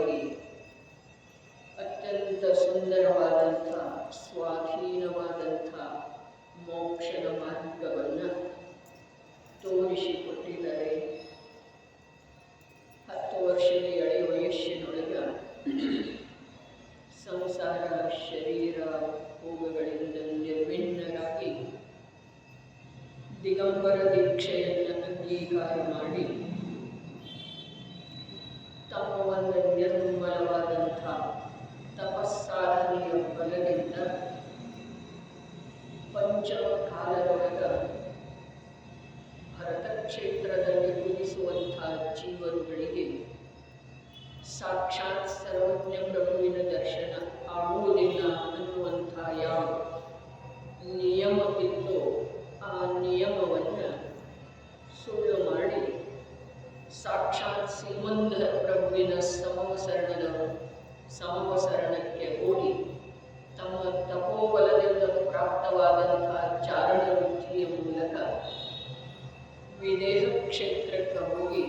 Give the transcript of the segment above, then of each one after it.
ಸಲುವಾಗಿ ಅತ್ಯಂತ ಸುಂದರವಾದಂಥ ಸ್ವಾಧೀನವಾದಂಥ ಮೋಕ್ಷದ ಮಾರ್ಗವನ್ನು ತೋರಿಸಿಕೊಟ್ಟಿದ್ದಾರೆ. 10 ವರ್ಷದ ಎಳೆ ವಯಸ್ಸಿನೊಳಗ ಸಂಸಾರ ಶರೀರ ಭೋಗಗಳಿಂದ ನಿರ್ವಿಣ್ಣರಾಗಿ ದಿಗಂಬರ ದೀಕ್ಷೆಯನ್ನು ಅಂಗೀಕಾರ ಮಾಡಿ ತಮ್ಮ ಒಂದು ನಿರ್ಮಲವಾದಂಥ ತಪಸ್ಸಾಧನೆಯ ಬಲದಿಂದ ಪಂಚಮ ಕಾಲದೊಳಗ ಭರತ ಕ್ಷೇತ್ರದಲ್ಲಿ ಉದಿಸುವಂಥ ಜೀವರುಗಳಿಗೆ ಸಾಕ್ಷಾತ್ ಸರ್ವಜ್ಞ ಪ್ರಭುವಿನ ದರ್ಶನ ಆಗುವುದಿಲ್ಲ ಅನ್ನುವಂಥ ಯಾವ ನಿಯಮ ಇತ್ತು ಆ ನಿಯಮವನ್ನು ಸುಳ್ಳು ಮಾಡಿ ಸಾಕ್ಷಾತ್ ಶ್ರೀಮಂತ ಪ್ರಭುವಿನ ಸಮವಸರಣಕ್ಕೆ ಹೋಗಿ ತಮ್ಮ ತಪೋಬಲದಿಂದ ಪ್ರಾಪ್ತವಾದಂತಹ ಚಾರಣ ವೃತ್ತಿಯ ಮೂಲಕ ವಿದೇಹ ಕ್ಷೇತ್ರಕ್ಕೆ ಹೋಗಿ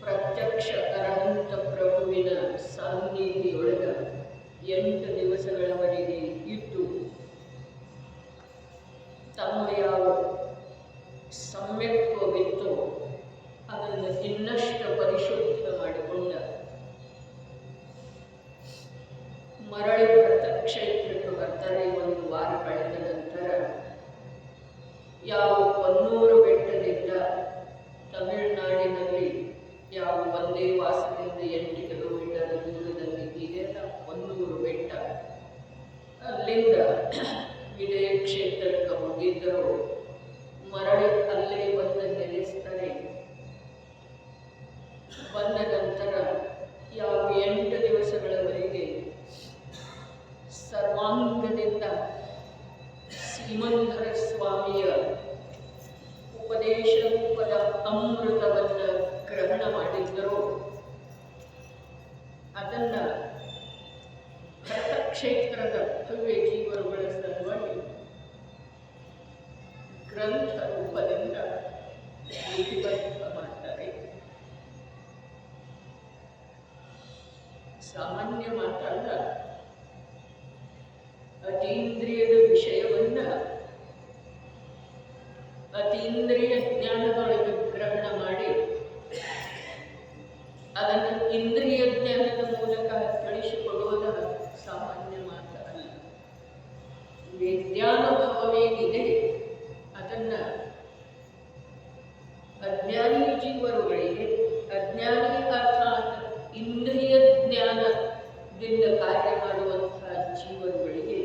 ಪ್ರತ್ಯಕ್ಷ ಅರಹಂತ ಪ್ರಭುವಿನ ಸಾನ್ನಿಧಿಯೊಳಗ 8 ದಿವಸಗಳವರೆಗೆ ಇದ್ದು ತಮ್ಮ ಯಾವ ಸಮ್ಯಕ್ತ್ವವಿತ್ತು ಅದನ್ನು ಇನ್ನಷ್ಟು ಪರಿಶುದ್ಧ ಮಾಡಿಕೊಂಡ ಮರಳಿ ಭರತ ಕ್ಷೇತ್ರಕ್ಕೆ ಬರ್ತಾರೆ. 1 ವಾರ ಕಳೆದ ನಂತರ ಯಾವ 100 ಬೆಟ್ಟದಿಂದ ತಮಿಳುನಾಡಿನಲ್ಲಿ ಯಾವ ಒಂದೇ ವಾಸದಿಂದ 8 ಕಿಲೋಮೀಟರ್ ದೂರದಲ್ಲಿ ಇದೆ 100 ಬೆಟ್ಟ, ಅಲ್ಲಿಂದ ವಿದೇಹ ಕ್ಷೇತ್ರಕ್ಕೆ ಹೋಗಿದ್ದರು. ಮರಳಿ ಅಲ್ಲೇ ಬಂದು ನೆಲೆಸ್ತಾರೆ. ಬಂದ ನಂತರ ಯಾವ 8 ದಿವಸಗಳವರೆಗೆ ಸರ್ವಾಂಗದಿಂದ ಶ್ರೀಮಂತರ ಸ್ವಾಮಿಯ ಉಪದೇಶ ರೂಪದ ಅಮೃತವನ್ನು ಗ್ರಹಣ ಮಾಡಿದ್ದರು. ಅದನ್ನು ಭರತ ಕ್ಷೇತ್ರದ ಭವ್ಯ ಜೀವರುಗಳ ಸಲುವಾಗಿ ಗ್ರಂಥ ರೂಪದಿಂದ ಲಿಪಿಬದ್ಧ ಮಾಡ್ತಾರೆ. ಸಾಮಾನ್ಯ ಮಾತಲ್ಲ, ಅತೀಂದ್ರಿಯದ ವಿಷಯವನ್ನ ಅತೀಂದ್ರಿಯ ಜ್ಞಾನದೊಳಗೆ ಗ್ರಹಣ ಮಾಡಿ ಅದನ್ನು ಇಂದ್ರಿಯ ಜ್ಞಾನದ ಮೂಲಕ ತಿಳಿಸಿಕೊಡುವುದ ಸಾಮಾನ್ಯ ಮಾತು ಅಲ್ಲ. ವಿಜ್ಞಾನಭಾವವೇನಿದೆ ಅದನ್ನು ಅಜ್ಞಾನಿ ಜೀವರುಗಳಿಗೆ, ಅಜ್ಞಾನಿ ಅರ್ಥಾತ್ ಇಂದ್ರಿಯ ಜ್ಞಾನದಿಂದ ಕಾರ್ಯ ಮಾಡುವಂತಹ ಜೀವರುಗಳಿಗೆ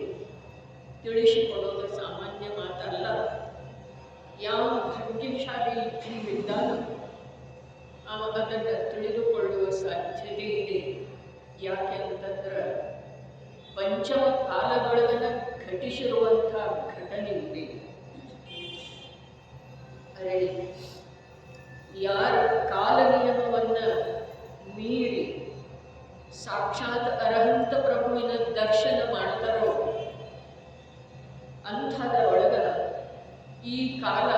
ತಿಳಿಸಿಕೊಡೋದು ಸಾಮಾನ್ಯ ಮಾತಲ್ಲ. ಯಾವ ಭಾಗ್ಯಶಾಲಿ ಜೀವಿದ್ದಾನೋ ಅವ ಅದನ್ನು ತಿಳಿದುಕೊಳ್ಳುವ ಸಾಧ್ಯತೆ ಇದೆ. ಯಾಕೆ ಅಂತಂದ್ರೆ ಪಂಚಮ ಕಾಲದೊಳಗನ ಘಟಿಸಿರುವಂಥ ಘಟನೆ ಇದೆ. ಅದೇ ಯಾರ ಕಾಲ ನಿಯಮವನ್ನು ಮೀರಿ ಸಾಕ್ಷಾತ್ ಅರಹಂತ ಪ್ರಭುವಿನ ದರ್ಶನ ಮಾಡ್ತಾರೋ ಅಂಥದರೊಳಗ ಈ ಕಾಲ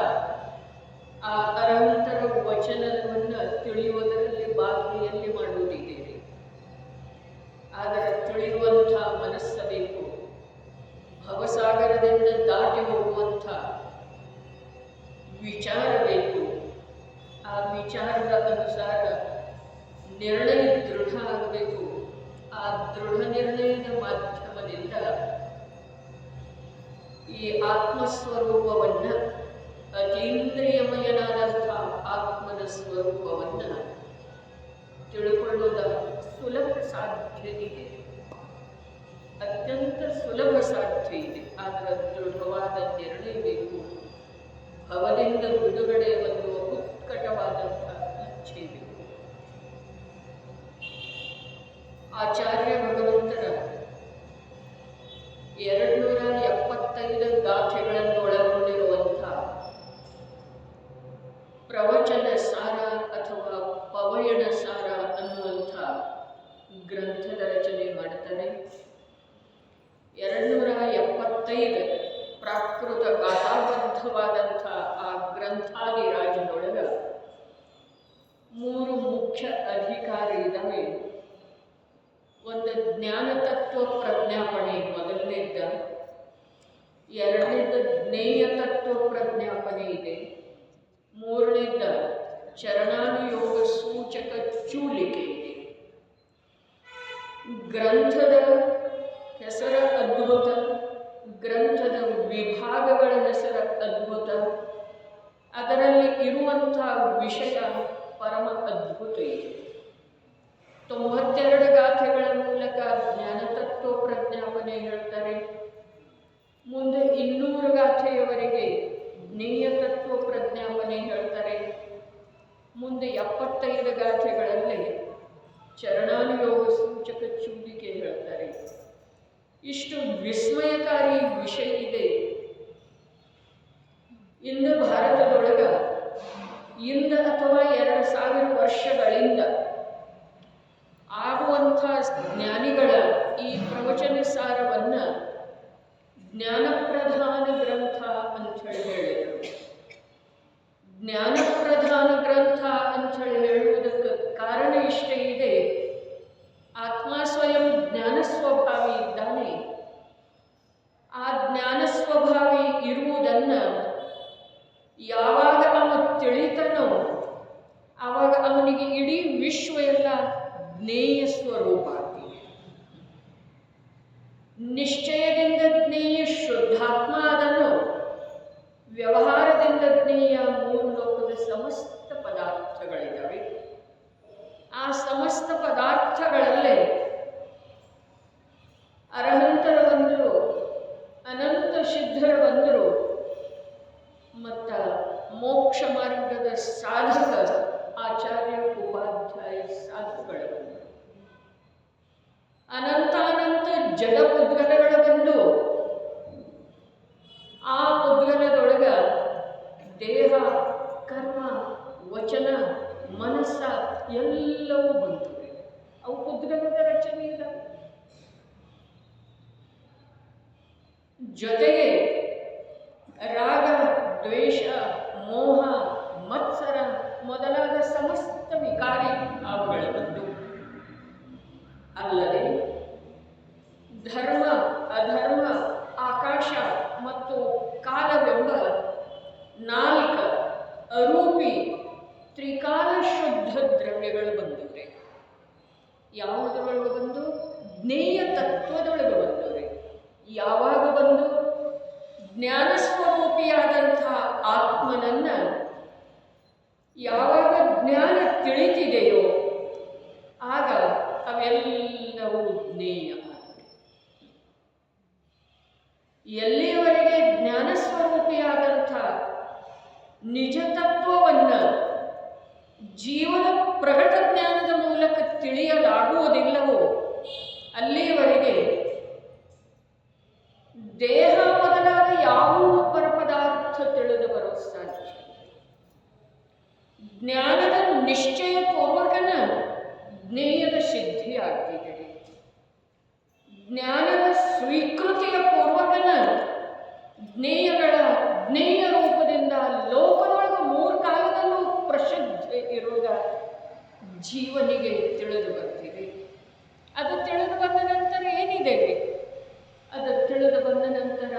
ಆ ಅರಹಂತರ ವಚನವನ್ನು ತಿಳಿಯುವುದರಲ್ಲಿ ಬಾಧೆಯಲ್ಲಿ ಮಾಡುವುದಿದೆ. ಆದರೆ ತಿಳಿಯುವಂಥ ಮನಸ್ಸು ಬೇಕು. ಭವಸಾಗರದಿಂದ ದಾಟಿ ಹೋಗುವಂಥ ವಿಚಾರ ಬೇಕು. ಆ ವಿಚಾರದ ಅನುಸಾರ ನಿರ್ಣಯ ದೃಢ ಆಗಬೇಕು. ಆ ದೃಢ ನಿರ್ಣಯದ ಮಾಧ್ಯಮದಿಂದ ಈ ಆತ್ಮಸ್ವರೂಪವನ್ನು, ಅತೀಂದ್ರಿಯಮಯನಾದಂಥ ಆತ್ಮನ ಸ್ವರೂಪವನ್ನು ತಿಳ್ಕೊಳ್ಳೋದ ಸುಲಭ ಸಾಧ್ಯ ಇದೆ. ಅತ್ಯಂತ ಸುಲಭ ಸಾಧ್ಯ ಇದೆ. ಆದರೆ ದೃಢವಾದ ನಿರ್ಣಯ ಬೇಕು. ಭವದಿಂದ ಬಿಡುಗಡೆ ಒಂದು ಉತ್ಕಟವಾದಂಥ ಇಚ್ಛೆ ಬೇಕು. ಆಚಾರ್ಯ ಭಗವಂತರ 275 ಗಾಥೆಗಳನ್ನು ಒಳಗೊಂಡಿರುವಂಥ ಪ್ರವಚನ ಸಾರ ಅಥವಾ ಪವಯಣ ಸಾರ ಅನ್ನುವಂಥ ಗ್ರಂಥದ ರಚನೆ ಮಾಡ್ತಾರೆ. 275 ಪ್ರಾಕೃತ ಗಾಥಾಬದ್ಧವಾದಂಥ ಆ ಗ್ರಂಥಾದಿರಾಜನೊಳಗ 3 ಮುಖ್ಯ ಅಧಿಕಾರ ಇದ್ದಾವೆ. ಜ್ಞಾನ ತತ್ವ ಪ್ರಜ್ಞಾಪನೆ ಮೊದಲನೇದ್ದ, ಎರಡನೇದ ಜ್ಞೇಯ ತತ್ವ ಪ್ರಜ್ಞಾಪನೆ ಇದೆ, ಮೂರನೇದ ಚರಣಾನುಯೋಗ ಸೂಚಕ ಚೂಲಿಕೆ ಇದೆ. ಗ್ರಂಥದ ಹೆಸರ ಅದ್ಭುತ, ಗ್ರಂಥದ ವಿಭಾಗಗಳ ಹೆಸರ ಅದ್ಭುತ, ಅದರಲ್ಲಿ ಇರುವಂಥ ವಿಷಯ ಪರಮ ಅದ್ಭುತ ಇದೆ. 92 ಗಾಥೆಗಳ ಮೂಲಕ ಜ್ಞಾನತತ್ವ ಪ್ರಜ್ಞಾಪನೆ ಹೇಳ್ತಾರೆ. ಮುಂದೆ 200 ಗಾಥೆಯವರೆಗೆ ಜ್ಞೇಯ ತತ್ವ ಪ್ರಜ್ಞಾಪನೆ ಹೇಳ್ತಾರೆ. ಮುಂದೆ 75 ಗಾಥೆಗಳಲ್ಲಿ ಚರಣಾನುಯೋಗ ಸೂಚಕ ಚೂಲಿಕೆ ಹೇಳ್ತಾರೆ. ಇಷ್ಟು ವಿಸ್ಮಯಕಾರಿ ವಿಷಯ ಇದೆ. ಇಂದು ಭಾರತದೊಳಗ ಇಂದ ಅಥವಾ 2000 ವರ್ಷಗಳಿಂದ ಆಗುವಂಥ ಜ್ಞಾನಿಗಳ ಈ ಪ್ರವಚನ ಸಾರವನ್ನು ಜ್ಞಾನಪ್ರಧಾನ ಗ್ರಂಥ ಅಂಥೇಳಿ ಹೇಳಿದರು. ಜ್ಞಾನಪ್ರಧಾನ ಗ್ರಂಥ ಅಂಥೇಳಿ ಹೇಳುವುದಕ್ಕೆ ಕಾರಣ ಇಷ್ಟೇ ಇದೆ. ಆತ್ಮ ಸ್ವಯಂ ಜ್ಞಾನ ಸ್ವಭಾವಿ ಇದ್ದಾನೆ. ಆ ಜ್ಞಾನ ಸ್ವಭಾವಿ ಇರುವುದನ್ನು ಯಾವಾಗ ಅವನು ತಿಳಿತಾನೋ ಆವಾಗ ಅವನಿಗೆ ಇಡೀ ವಿಶ್ವ ಎಲ್ಲ ಜ್ಞೇಯ ಸ್ವರೂಪ ಆಗ್ತಿದೆ. ನಿಶ್ಚಯದಿಂದ ಜ್ಞೇಯ ಶುದ್ಧಾತ್ಮ ಅದನ್ನು, ವ್ಯವಹಾರದಿಂದ ಜ್ಞೇಯ ಮೂರು ಲೋಕದ ಸಮಸ್ತ ಪದಾರ್ಥಗಳಿದ್ದಾವೆ. ಆ ಸಮಸ್ತ ಪದಾರ್ಥಗಳಲ್ಲೇ ಅರಹಂತರ ಬಂದರು, ಅನಂತ ಸಿದ್ಧರ ಬಂದರು, ಮತ್ತು ಮೋಕ್ಷ ಮಾರ್ಗದ ಸಾಧಕ ಆಚಾರ್ಯ ಉಪಾಧ್ಯಾಯ ಸಾಧುಗಳು ಬಂದರು. ಅನಂತಾನಂತ ಜಡ ಪುದ್ಗಲಗಳು ಬಂದು ಆ ಪುದ್ಗಲದೊಳಗ ದೇಹ, ಕರ್ಮ, ವಚನ, ಮನಸ್ಸ ಎಲ್ಲವೂ ಬಂತು. ಅವು ಪುದ್ಗಲದ ರಚನೆ ಇದ್ದಾವೆ. ಜೊತೆಗೆ ರಾಗ, ದ್ವೇಷ, ಮೋಹ, ಮತ್ಸರ ಮೊದಲಾದ ಸಮಸ್ತ ವಿಕಾರಿ ಭಾವಗಳು ಬಂದು, ಅಲ್ಲದೆ ಧರ್ಮ, ಅಧರ್ಮ, ಆಕಾಶ ಮತ್ತು ಕಾಲವೆಂಬ 4 ಅರೂಪಿ ತ್ರಿಕಾಲ ಶುದ್ಧ ದ್ರವ್ಯಗಳು ಬಂದವ್ರೆ. ಯಾವುದರೊಳಗೆ ಬಂದು? ಜ್ಞೇಯ ತತ್ವದೊಳಗೆ ಬಂದವ್ರೆ. ಯಾವಾಗ ಬಂದು? ಜ್ಞಾನ ಸ್ವರೂಪಿಯಾದಂಥ ಆತ್ಮನನ್ನ ಯಾವಾಗ ಜ್ಞಾನ ತಿಳಿತಿದೆಯೋ ಆಗ ಅವೆಲ್ಲವೂ ಜ್ಞೇಯ. ಎಲ್ಲಿಯವರೆಗೆ ಜ್ಞಾನ ಸ್ವರೂಪಿಯಾದಂಥ ನಿಜ ತತ್ವವನ್ನು ಜೀವನ ಪ್ರಗಟ ಜ್ಞಾನದ ಮೂಲಕ ತಿಳಿಯಲಾಗುವುದಿಲ್ಲವೋ ಅಲ್ಲಿಯವರೆಗೆ ದೇಹ ಮೊದಲಾದ ಯಾವ ಪರಪದಾರ್ಥ ತಿಳಿದು ಬರೋ ಸಾಧ್ಯ. ಜ್ಞಾನದ ನಿಶ್ಚಯ ಪೂರ್ವಕನ ಜ್ಞೇಯದ ಸಿದ್ಧಿ ಆಗ್ತಿದೆ. ಜ್ಞಾನದ ಸ್ವೀಕೃತಿಯ ಪೂರ್ವಕನ ಜ್ಞೇಯ ರೂಪದಿಂದ ಲೋಕದೊಳಗೆ 3 ಕಾಲದಲ್ಲೂ ಪ್ರಸಿದ್ಧಿ ಇರುವುದ ಜೀವನಿಗೆ ತಿಳಿದು ಬರ್ತಿದೆ. ಅದು ತಿಳಿದು ಬಂದ ನಂತರ ಏನಿದೆ? ಅದು ತಿಳಿದು ಬಂದ ನಂತರ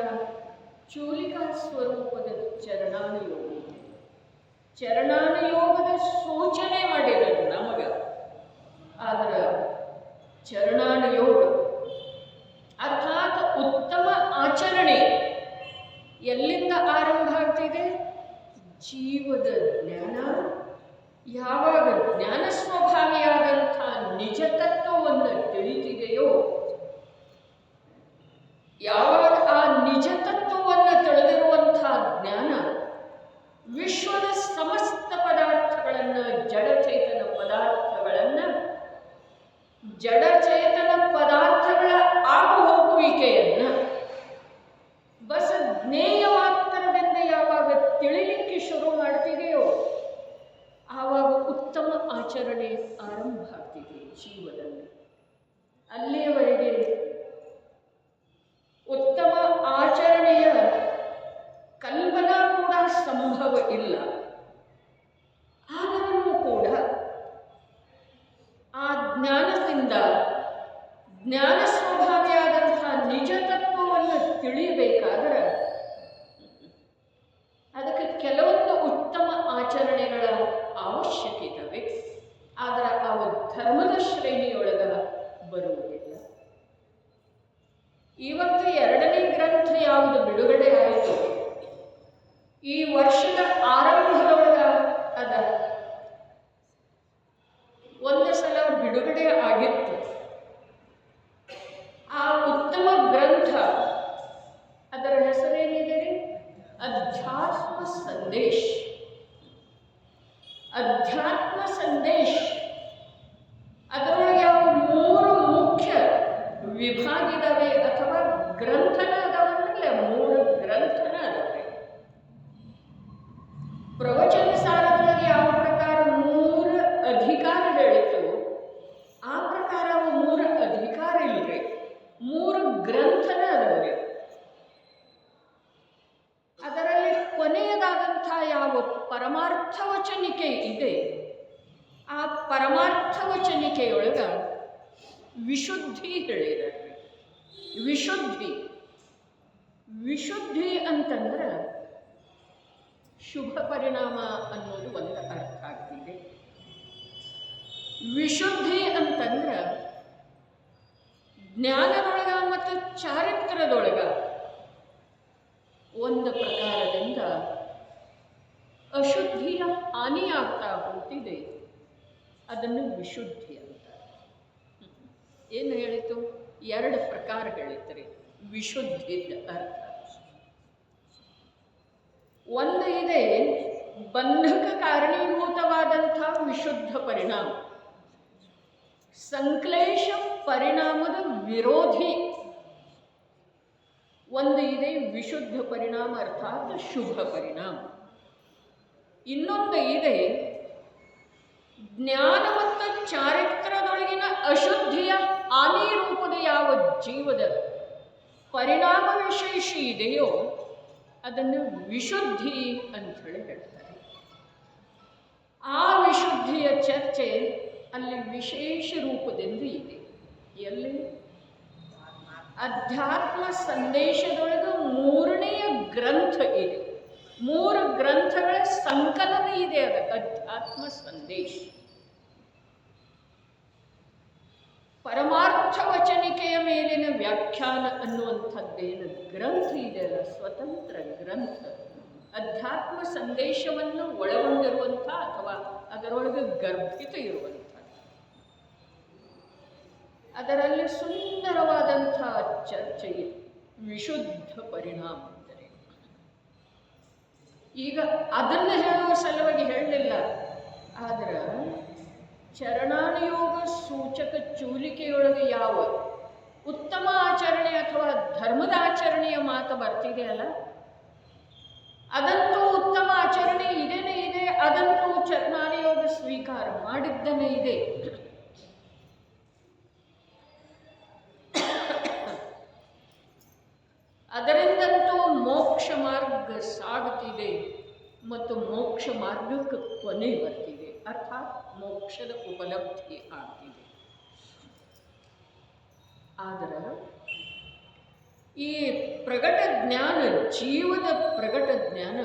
ಚೂಲಿಕಾ ಸ್ವರೂಪದ ಚರಣಾನುಯೋಗ. ಚರಣಾನುಯೋಗದ ಸೂಚನೆ ಮಾಡಿದರು ನಮಗ. ಆದರೆ ಚರಣಾನುಯೋಗ ಅರ್ಥಾತ್ ಉತ್ತಮ ಆಚರಣೆ ಎಲ್ಲಿಂದ ಆರಂಭ ಆಗ್ತಿದೆ? ಜೀವದ ಜ್ಞಾನ ಯಾವಾಗ ಜ್ಞಾನ ಸ್ವಭಾವಿಯಾದಂಥ ನಿಜ ತತ್ವವನ್ನು ತಿಳಿತಿದೆಯೋ, ಯಾವಾಗ ಆ ನಿಜ ತತ್ವವನ್ನು ತಿಳಿದಿರುವಂಥ ಜ್ಞಾನ ವಿಶ್ವದ ಸಮಸ್ತ ಪದಾರ್ಥಗಳನ್ನು, ಜಡಚೇತನ ಪದಾರ್ಥಗಳನ್ನು, ಜಡಚೇತನ ಪದಾರ್ಥಗಳ ಆಗು ಹೋಗುವಿಕೆಯನ್ನು ಬಸ ಜ್ಞೇಯ ಮಾತ್ರದಿಂದ ಯಾವಾಗ ತಿಳಿಲಿಕ್ಕೆ ಶುರು ಮಾಡ್ತಿದೆಯೋ ಆವಾಗ ಉತ್ತಮ ಆಚರಣೆ ಆರಂಭ ಆಗ್ತಿದೆ ಜೀವನದಲ್ಲಿ. ಅಲ್ಲಿಯವರೆಗೆ ಉತ್ತಮ ಆಚರಣೆಯ ಕಲ್ಪನಾ ಕೂಡ ಸಂಭವ ಇಲ್ಲ. ಆದರೂ ಕೂಡ ಆ ಜ್ಞಾನದಿಂದ ಜ್ಞಾನ ಸ್ವಭಾವಿಯಾದಂಥ ನಿಜ ತತ್ವವನ್ನು ತಿಳಿಯಬೇಕಾದರೆ ಅದಕ್ಕೆ ಕೆಲವೊಂದು ಉತ್ತಮ ಆಚರಣೆಗಳ ಅವಶ್ಯಕತೆ, ಆದರೆ ಅವು ಧರ್ಮದ ಶ್ರೇಣಿಯೊಳಗ ಬರುವುದಿಲ್ಲ. ಇವತ್ತು 2ನೇ ಗ್ರಂಥ ಯಾವುದು ಬಿಡುಗಡೆ ಆಯಿತು, ಈ ವರ್ಷದ ಆರಂಭದೊಳಗ ಅದ ಒಂದು ಸಲ ಬಿಡುಗಡೆ ಆಗಿತ್ತು. ಆ ಉತ್ತಮ ಗ್ರಂಥ ಅದರ ಹೆಸರೇನಿದೆ ರೀ? ಅಧ್ಯಾತ್ಮ ಸಂದೇಶ. ಅಧ್ಯಾತ್ಮ ಸಂದೇಶ ಅದರೊಳಗೆ ಯಾವ 3 ಮುಖ್ಯ ವಿಭಾಗ ಇದಾವೆ ಅಥವಾ ಗ್ರಂಥನ ಅದಾವಂದ್ರೆ 3 ಗ್ರಂಥನ ಅದಾವೆ. ಪ್ರವಚನ ಸಾರದೊಳಗೆ ಯಾವ ಪ್ರಕಾರ 3 ಅಧಿಕಾರ ಹೇಳಿತು, ಆ ಪ್ರಕಾರ ಅವು 3 ಅಧಿಕಾರ ಇಲ್ರಿ, 3 ಗ್ರಂಥನ ಅದಾವೆ. ಅದರಲ್ಲಿ ಕೊನೆಯದಾದಂಥ ಯಾವ ಪರಮಾರ್ಥ ವಚನಿಕೆ ಇದೆ, ಆ ಪರಮಾರ್ಥ ವಚನಿಕೆಯೊಳಗ ವಿಶುದ್ಧಿ ಹೇಳಿದ್ದಾರೆ. ವಿಶುದ್ಧಿ ವಿಶುದ್ಧಿ ಅಂತಂದ್ರೆ ಶುಭ ಪರಿಣಾಮ ಅನ್ನೋದು ಒಂದು ಅರ್ಥ ಆಗ್ತಿದೆ. ವಿಶುದ್ಧಿ ಅಂತಂದ್ರೆ ಜ್ಞಾನದೊಳಗ ಮತ್ತು ಚಾರಿತ್ರದೊಳಗ ಒಂದು ಪ್ರಕಾರದಿಂದ ಅಶುದ್ಧಿಯ ಹಾನಿಯಾಗ್ತಾ ಹೋಗ್ತಿದೆ, ಅದನ್ನು ವಿಶುದ್ಧಿ ಅಂತ. ಏನು ಹೇಳಿತು? 2 ಪ್ರಕಾರ ಹೇಳಿದ್ರಿ ವಿಶುದ್ಧಿದ ಅರ್ಥ. ಒಂದು ಇದೆ ಬಂಧಕ ಕಾರಣೀಭೂತವಾದಂಥ ವಿಶುದ್ಧ ಪರಿಣಾಮ, ಸಂಕ್ಲೇಶ ಪರಿಣಾಮದ ವಿರೋಧಿ. ಒಂದು ಇದೆ ವಿಶುದ್ಧ ಪರಿಣಾಮ ಅರ್ಥಾತ್ ಶುಭ ಪರಿಣಾಮ. ಇನ್ನೊಂದು ಇದೆ ಜ್ಞಾನ ಮತ್ತು ಚಾರಿತ್ರದೊಳಗಿನ ಅಶುದ್ಧಿಯ ಹಾನಿ ರೂಪದ ಯಾವ ಜೀವದ ಪರಿಣಾಮ ವಿಶೇಷ ಇದೆಯೋ ಅದನ್ನು ವಿಶುದ್ಧಿ ಅಂತ ಹೇಳಿ ಹೇಳ್ತಾರೆ. ಆ ವಿಶುದ್ಧಿಯ ಚರ್ಚೆ ಅಲ್ಲಿ ವಿಶೇಷ ರೂಪದಿಂದ ಇದೆ. ಎಲ್ಲಿ? ಅಧ್ಯಾತ್ಮ ಸಂದೇಶದೊಳಗೆ 3ನೆಯ ಗ್ರಂಥ ಇದೆ. 3 ಗ್ರಂಥಗಳ ಸಂಕಲನ ಇದೆ. ಅದು ಅಧ್ಯಾತ್ಮ ಸಂದೇಶ. ಪರಮಾರ್ಥ ವಚನಿಕೆಯ ಮೇಲಿನ ವ್ಯಾಖ್ಯಾನ ಅನ್ನುವಂಥದ್ದೇನು ಗ್ರಂಥ ಇದೆಯಲ್ಲ, ಸ್ವತಂತ್ರ ಗ್ರಂಥ, ಅಧ್ಯಾತ್ಮ ಸಂದೇಶವನ್ನು ಒಳಗೊಂಡಿರುವಂಥ ಅಥವಾ ಅದರೊಳಗೆ ಗರ್ಭಿತ ಇರುವಂಥ, ಅದರಲ್ಲಿ ಸುಂದರವಾದಂಥ ಚರ್ಚೆ ವಿಶುದ್ಧ ಪರಿಣಾಮ ಅಂದರೆ. ಈಗ ಅದನ್ನು ಹೇಳುವ ಸಲುವಾಗಿ ಹೇಳಲಿಲ್ಲ, ಆದರೆ ಚರಣಾನುಯೋಗ ಸೂಚಕ ಚೂಲಿಕೆಯೊಳಗೆ ಯಾವ ಉತ್ತಮ ಆಚರಣೆ ಅಥವಾ ಧರ್ಮದ ಆಚರಣೆಯ ಮಾತು ಬರ್ತಿದೆಯಲ್ಲ, ಅದಂತೂ ಉತ್ತಮ ಆಚರಣೆ ಇದೇನೇ ಇದೆ, ಅದಂತೂ ಚರಣಾನುಯೋಗ ಸ್ವೀಕಾರ ಮಾಡಿದ್ದನೇ ಇದೆ. ಅದರಿಂದಂತೂ ಮೋಕ್ಷ ಮಾರ್ಗ ಸಾಗುತ್ತಿದೆ ಮತ್ತು ಮೋಕ್ಷ ಮಾರ್ಗಕ್ಕೆ ಕೊನೆ ಬರ್ತಿದೆ, ಅರ್ಥಾತ್ ಮೋಕ್ಷದ ಉಪಲಬ್ಧಿ ಆಗ್ತಿದೆ. ಆದರೆ ಈ ಪ್ರಗಟ ಜ್ಞಾನ, ಜೀವದ ಪ್ರಗಟ ಜ್ಞಾನ,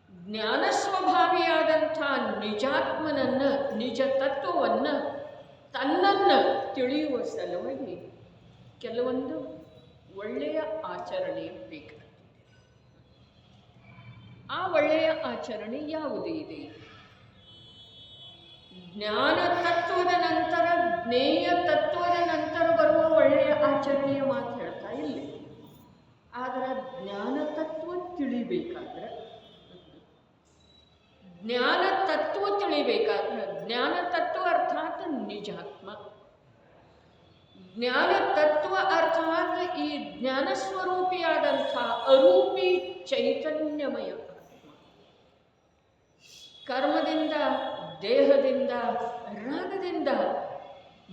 ಜ್ಞಾನ ಸ್ವಭಾವಿಯಾದಂಥ ನಿಜಾತ್ಮನನ್ನು, ನಿಜ ತತ್ವವನ್ನು, ತನ್ನನ್ನು ತಿಳಿಯುವ ಸಲುವಾಗಿ ಕೆಲವೊಂದು ಒಳ್ಳೆಯ ಆಚರಣೆ ಬೇಕಾಗ್ತದೆ. ಆ ಒಳ್ಳೆಯ ಆಚರಣೆ ಯಾವುದು ಇದೆ? ಜ್ಞಾನ ತತ್ವದ ನಂತರ, ಜ್ಞೇಯ ತತ್ವದ ನಂತರ ಬರುವ ಒಳ್ಳೆಯ ಆಚರಣೆಯ ಮಾತು ಹೇಳ್ತಾ ಇಲ್ಲ. ಆದರೆ ಜ್ಞಾನ ತತ್ವ ತಿಳಿಬೇಕಾದ್ರೆ, ಜ್ಞಾನ ತತ್ವ ತಿಳಿಬೇಕಾದ್ರೆ, ಜ್ಞಾನ ತತ್ವ ಅರ್ಥಾತ್ ನಿಜಾತ್ಮ, ಜ್ಞಾನ ತತ್ವ ಅರ್ಥಾತ್ ಈ ಜ್ಞಾನ ಸ್ವರೂಪಿಯಾದಂಥ ಅರೂಪಿ ಚೈತನ್ಯಮಯ ಆತ್ಮ, ಕರ್ಮದಿಂದ, ದೇಹದಿಂದ, ರಾಗದಿಂದ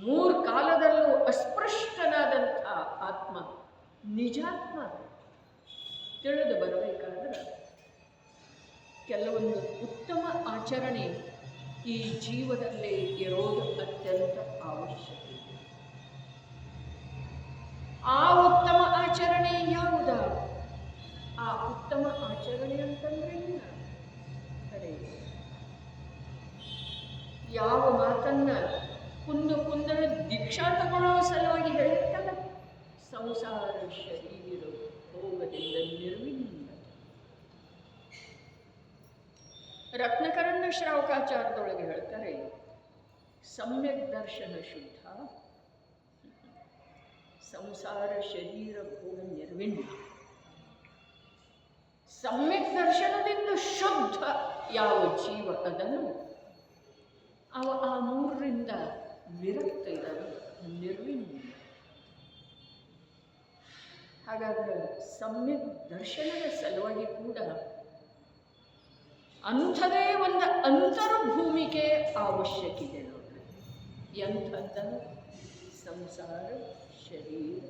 3 ಕಾಲದಲ್ಲೂ ಅಸ್ಪೃಷ್ಟನಾದಂಥ ಆತ್ಮ, ನಿಜಾತ್ಮ ತಿಳಿದು ಬರಬೇಕಾದ್ರೆ ಕೆಲವೊಂದು ಉತ್ತಮ ಆಚರಣೆ ಈ ಜೀವನದಲ್ಲಿ ಇರೋದು ಅತ್ಯಂತ ಅವಶ್ಯಕ. ಗಣಗಣೆ ಅಂತಂದ್ರೆ ಇಲ್ಲ. ಅರೆ ಯಾವ ಮಾತನ್ನ ಕುಂದರ ದೀಕ್ಷಾ ತಗೊಳ್ಳೋ ಸಲುವಾಗಿ ಹೇಳಿರ್ತಲ್ಲ, ಸಂಸಾರ ಶರೀರ ಭೋಗದಿಂದ ನಿರ್ವಿಣ್ಣ. ರತ್ನಕರಣ ಶ್ರಾವಕಾಚಾರದೊಳಗೆ ಹೇಳ್ತಾರೆ, ಸಮ್ಯಕ್ ದರ್ಶನ ಶುದ್ಧ, ಸಂಸಾರ ಶರೀರ ಭೋಗ ನಿರ್ವಿಣ್ಣ. ಸಮ್ಯಕ್ ದರ್ಶನದಿಂದ ಶುದ್ಧ ಯಾವ ಜೀವ ಅದನ್ನು ಅವ ಆ ಮೂರರಿಂದ ವಿರಕ್ತ ಇದ್ದಾನೆ, ನಿರ್ವಿಣ್ಣ. ಹಾಗಾದ್ರೆ ಸಮ್ಯಕ್ ದರ್ಶನದ ಸಲುವಾಗಿ ಕೂಡ ಅಂಥದೇ ಒಂದು ಅಂತರ್ಭೂಮಿಕೆ ಅವಶ್ಯಕಿದೆ ನೋಡ್ರಿ. ಎಂಥದ್ದ? ಸಂಸಾರ ಶರೀರ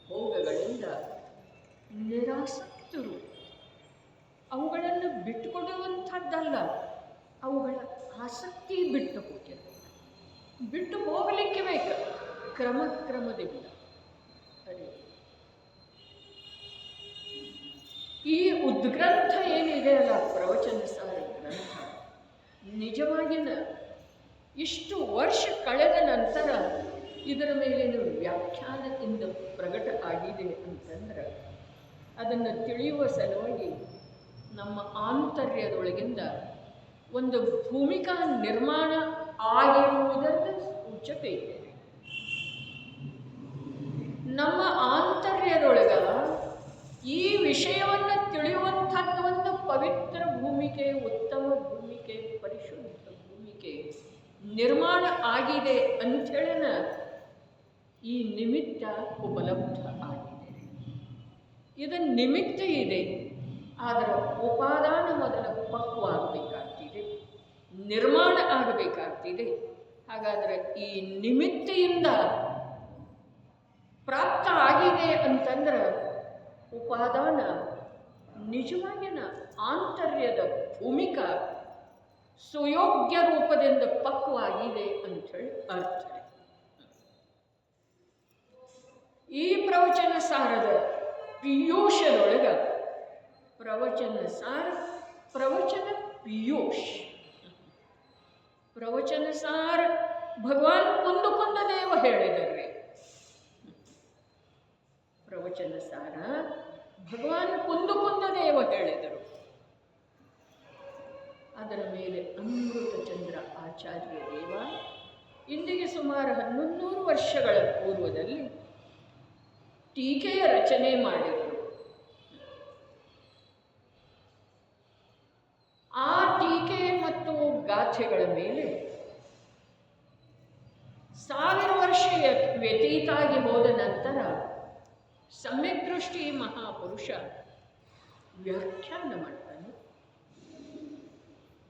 ಭೋಗಗಳಿಂದ ನಿರಾಸಕ್ತರು. ಅವುಗಳನ್ನು ಬಿಟ್ಟುಕೊಡುವಂಥದ್ದಲ್ಲ, ಅವುಗಳ ಆಸಕ್ತಿ ಬಿಟ್ಟು ಹೋಗಿರಬೇಕು. ಬಿಟ್ಟು ಹೋಗಲಿಕ್ಕೆ ಬೇಕು ಕ್ರಮದಿಂದ. ಅರೆ ಈ ಉದ್ಗ್ರಂಥ ಏನಿದೆ ಅಲ್ಲ, ಪ್ರವಚನ ಸಾರ ಗ್ರಂಥ, ನಿಜವಾಗಿನ ಇಷ್ಟು ವರ್ಷ ಕಳೆದ ನಂತರ ಇದರ ಮೇಲಿನ ವ್ಯಾಖ್ಯಾನದಿಂದ ಪ್ರಕಟ ಆಗಿದೆ ಅಂತಂದ್ರೆ ಅದನ್ನು ತಿಳಿಯುವ ಸಲುವಾಗಿ ನಮ್ಮ ಆಂತರ್ಯದೊಳಗಿಂದ ಒಂದು ಭೂಮಿಕಾ ನಿರ್ಮಾಣ ಆಗಿರುವುದರ ಸೂಚಕ ಇದೆ. ನಮ್ಮ ಆಂತರ್ಯದೊಳಗ ಈ ವಿಷಯವನ್ನು ತಿಳಿಯುವಂಥದ್ದು ಒಂದು ಪವಿತ್ರ ಭೂಮಿಕೆ, ಉತ್ತಮ ಭೂಮಿಕೆ, ಪರಿಶುದ್ಧ ಭೂಮಿಕೆ ನಿರ್ಮಾಣ ಆಗಿದೆ ಅಂಥೇಳಿನ ಈ ನಿಮಿತ್ತ ಉಪಲಬ್ಧ ಆಗಿದೆ. ಇದರ ನಿಮಿತ್ತ ಇದೆ, ಆದರೆ ಉಪಾದಾನ ಮೊದಲ ಪಕ್ವ ಆಗಬೇಕಾಗ್ತಿದೆ, ನಿರ್ಮಾಣ ಆಗಬೇಕಾಗ್ತಿದೆ. ಹಾಗಾದರೆ ಈ ನಿಮಿತ್ತೆಯಿಂದ ಪ್ರಾಪ್ತ ಆಗಿದೆ ಅಂತಂದ್ರೆ ಉಪಾದಾನ ನಿಜವಾಗಿನ ಆಂತರ್ಯದ ಭೂಮಿಕಾ ಸುಯೋಗ್ಯ ರೂಪದಿಂದ ಪಕ್ವಾಗಿದೆ ಅಂಥೇಳಿ ಅರ್ಥ. ಈ ಪ್ರವಚನ ಸಾರದ ಪಿಯೂಷದೊಳಗ ಪ್ರವಚನ ಸಾರ, ಪ್ರವಚನ ಪಿಯೂಷ್. ಪ್ರವಚನ ಸಾರ ಭಗವಾನ್ ಕುಂದ ದೇವ ಹೇಳಿದರ್ರಿ. ಪ್ರವಚನ ಸಾರ ಭಗವಾನ್ ಕುಂದ ದೇವ ಹೇಳಿದರು. ಅದರ ಮೇಲೆ ಅಮೃತಚಂದ್ರ ಆಚಾರ್ಯ ದೇವ ಇಂದಿಗೆ ಸುಮಾರು 1100 ವರ್ಷಗಳ ಪೂರ್ವದಲ್ಲಿ ಟೀಕೆಯ ರಚನೆ ಮಾಡಿದರು. ಆ ಟೀಕೆ ಮತ್ತು ಗಾಥೆಗಳ ಮೇಲೆ 1000 ವರ್ಷ ವ್ಯತೀತಾಗಿ ಹೋದ ನಂತರ ಸಮ್ಯಕ್ ದೃಷ್ಟಿ ಮಹಾಪುರುಷ ವ್ಯಾಖ್ಯಾನ ಮಾಡ್ತಾನೆ.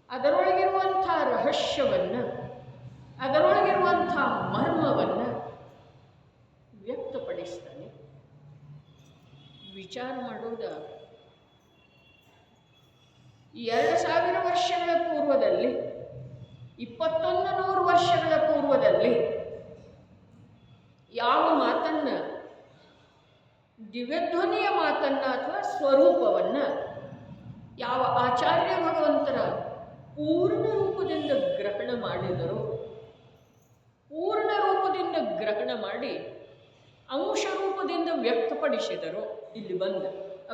ಅದರೊಳಗಿರುವಂಥ ರಹಸ್ಯವನ್ನು, ಅದರೊಳಗಿರುವಂಥ ಮರ್ಮವನ್ನು ವ್ಯಕ್ತಪಡಿಸ್ತಾನೆ. ವಿಚಾರ ಮಾಡೋದ 2000 ವರ್ಷಗಳ ಪೂರ್ವದಲ್ಲಿ, 2100 ವರ್ಷಗಳ ಪೂರ್ವದಲ್ಲಿ ಯಾವ ಮಾತನ್ನ, ದಿವ್ಯಧ್ವನಿಯ ಮಾತನ್ನ ಅಥವಾ ಸ್ವರೂಪವನ್ನ ಯಾವ ಆಚಾರ್ಯ ಭಗವಂತರ ಪೂರ್ಣ ರೂಪದಿಂದ ಗ್ರಹಣ ಮಾಡಿದರು, ಪೂರ್ಣ ರೂಪದಿಂದ ಗ್ರಹಣ ಮಾಡಿ ಅಂಶ ರೂಪದಿಂದ ವ್ಯಕ್ತಪಡಿಸಿದರು. ಇಲ್ಲಿ ಬಂದ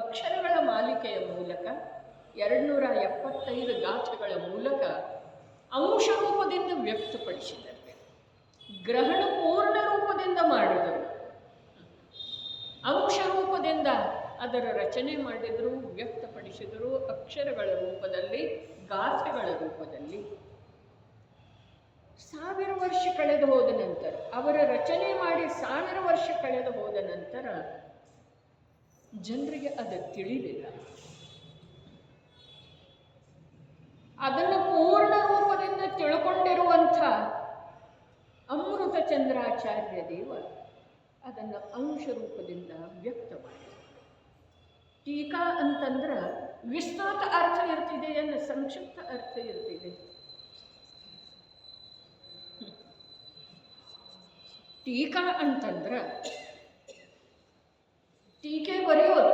ಅಕ್ಷರಗಳ ಮಾಲಿಕೆಯ ಮೂಲಕ 275 ಗಾಥೆಗಳ ಮೂಲಕ ಅಂಶ ರೂಪದಿಂದ ವ್ಯಕ್ತಪಡಿಸಿದರು. ಗ್ರಹಣ ಪೂರ್ಣ ರೂಪದಿಂದ ಮಾಡಿದರು, ಅಂಶ ರೂಪದಿಂದ ಅದರ ರಚನೆ ಮಾಡಿದರು, ವ್ಯಕ್ತಪಡಿಸಿದರು ಅಕ್ಷರಗಳ ರೂಪದಲ್ಲಿ, ಗಾಥೆಗಳ ರೂಪದಲ್ಲಿ. 1000 ವರ್ಷ ಕಳೆದು ಹೋದ ನಂತರ, ಅವರ ರಚನೆ ಮಾಡಿ 1000 ವರ್ಷ ಕಳೆದು ಹೋದ ನಂತರ ಜನರಿಗೆ ಅದು ತಿಳಿಲಿಲ್ಲ. ಅದನ್ನು ಪೂರ್ಣ ರೂಪದಿಂದ ತಿಳ್ಕೊಂಡಿರುವಂಥ ಅಮೃತಚಂದ್ರಾಚಾರ್ಯ ದೇವ ಅದನ್ನು ಅಂಶ ರೂಪದಿಂದ ವ್ಯಕ್ತ ಮಾಡಿದರು. ಟೀಕಾ ಅಂತಂದ್ರೆ ವಿಸ್ತೃತ ಅರ್ಥ ಇರ್ತಿದೆ, ಎಂದು ಸಂಕ್ಷಿಪ್ತ ಅರ್ಥ ಇರ್ತಿದೆ. ಟೀಕಾ ಅಂತಂದ್ರೆ ಟೀಕೆ ಬರೆಯೋದು,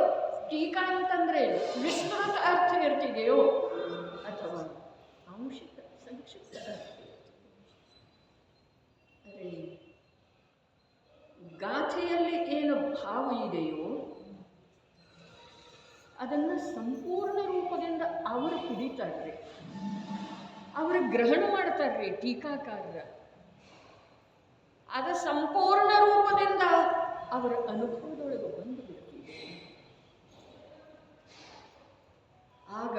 ಟೀಕಾ ಅಂತಂದ್ರೆ ವಿಸ್ತೃತ ಅರ್ಥ ಇರ್ತಿದೆಯೋ ಅಥವಾ ಆಂಶಿಕ ಸಂಕ್ಷಿಪ್ತ ಅರ್ಥ? ಅರೆ, ಗಾಥೆಯಲ್ಲಿ ಏನು ಭಾವ ಇದೆಯೋ ಅದನ್ನು ಸಂಪೂರ್ಣ ರೂಪದಿಂದ ಅವರು ಕುಡಿತಾರೆ, ಅವರು ಗ್ರಹಣ ಮಾಡ್ತಾರೆ ಟೀಕಾಕಾರರ. ಅದು ಸಂಪೂರ್ಣ ರೂಪದಿಂದ ಅವರ ಅನುಭವದೊಳಗೆ ಬಂದು ಬಿಡ್ತಿದೆ. ಆಗ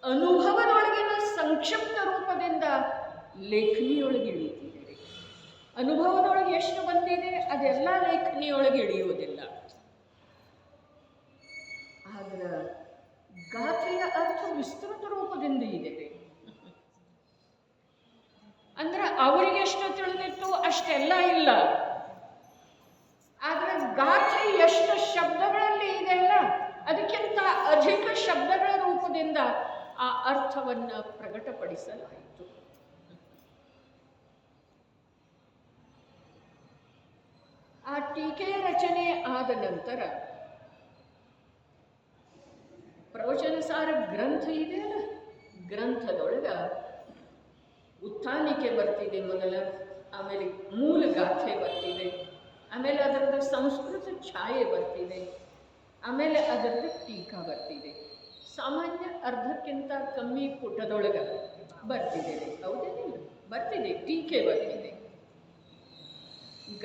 ಅನುಭವದೊಳಗಿನ ಸಂಕ್ಷಿಪ್ತ ರೂಪದಿಂದ ಲೇಖನಿಯೊಳಗೆ ಇಳಿಯುತ್ತಿದೆ. ಅನುಭವದೊಳಗೆ ಎಷ್ಟು ಬಂದಿದೆ ಅದೆಲ್ಲ ಲೇಖನಿಯೊಳಗೆ ಇಳಿಯುವುದಿಲ್ಲ. ಆದ್ರೆ ಗಾಥೆಯ ಅರ್ಥ ವಿಸ್ತೃತ ರೂಪದಿಂದ ಇದೆ. ಅಂದ್ರೆ ಅವರಿಗೆ ಎಷ್ಟು ತಿಳಿದಿತ್ತು ಅಷ್ಟೆಲ್ಲ ಇಲ್ಲ. ಆದ್ರೆ ಗಾಥೆ ಎಷ್ಟು ಶಬ್ದಗಳಲ್ಲಿ ಇದೆ ಅಲ್ಲ, ಅದಕ್ಕಿಂತ ಅಧಿಕ ಶಬ್ದಗಳ ರೂಪದಿಂದ ಆ ಅರ್ಥವನ್ನು ಪ್ರಕಟಪಡಿಸಲಾಯಿತು. ಆ ಟೀಕೆ ರಚನೆ ಆದ ನಂತರ ಪ್ರವಚನಸಾರ ಗ್ರಂಥ ಇದೆಯಲ್ಲ, ಗ್ರಂಥದೊಳಗ ಉತ್ಥಾನಿಕೆ ಬರ್ತಿದೆ ಮೊದಲ, ಆಮೇಲೆ ಮೂಲ ಗಾಥೆ ಬರ್ತಿದೆ, ಆಮೇಲೆ ಅದರದ ಸಂಸ್ಕೃತ ಛಾಯೆ ಬರ್ತಿದೆ, ಆಮೇಲೆ ಅದರದ ಟೀಕಾ ಬರ್ತಿದೆ. ಸಾಮಾನ್ಯ ಅರ್ಧಕ್ಕಿಂತ ಕಮ್ಮಿ ಪುಟದೊಳಗೆ ಬರ್ತಿದೆ. ಹೌದೇನಿಲ್ಲ? ಬರ್ತಿದೆ, ಟೀಕೆ ಬರ್ತಿದೆ.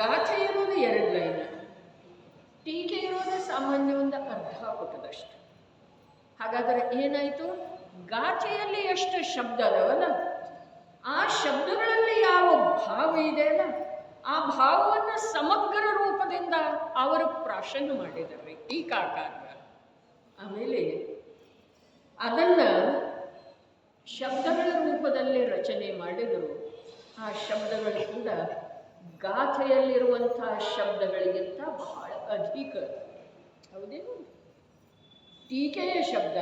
ಗಾಥೆ ಇರೋದು 2 ಲೈನ್, ಟೀಕೆ ಇರೋದು ಸಾಮಾನ್ಯ ಒಂದು ಅರ್ಧ ಪುಟದಷ್ಟು. ಹಾಗಾದರೆ ಏನಾಯಿತು? ಗಾಥೆಯಲ್ಲಿ ಎಷ್ಟು ಶಬ್ದ ಅದಾವಲ್ಲ, ಆ ಶಬ್ದಗಳಲ್ಲಿ ಯಾವ ಭಾವ ಇದೆಯಲ್ಲ, ಆ ಭಾವವನ್ನು ಸಮಗ್ರ ರೂಪದಿಂದ ಅವರು ಪ್ರಾಶನ ಮಾಡಿದ್ದಾರೆ ಟೀಕಾಕಾರರ. ಆಮೇಲೆ ಅದನ್ನು ಶಬ್ದಗಳ ರೂಪದಲ್ಲಿ ರಚನೆ ಮಾಡಿದರು. ಆ ಶಬ್ದಗಳು ಕೂಡ ಗಾಥೆಯಲ್ಲಿರುವಂತಹ ಶಬ್ದಗಳಿಗಿಂತ ಬಹಳ ಅಧಿಕ. ಹೌದೇನು? ಟೀಕೆಯ ಶಬ್ದ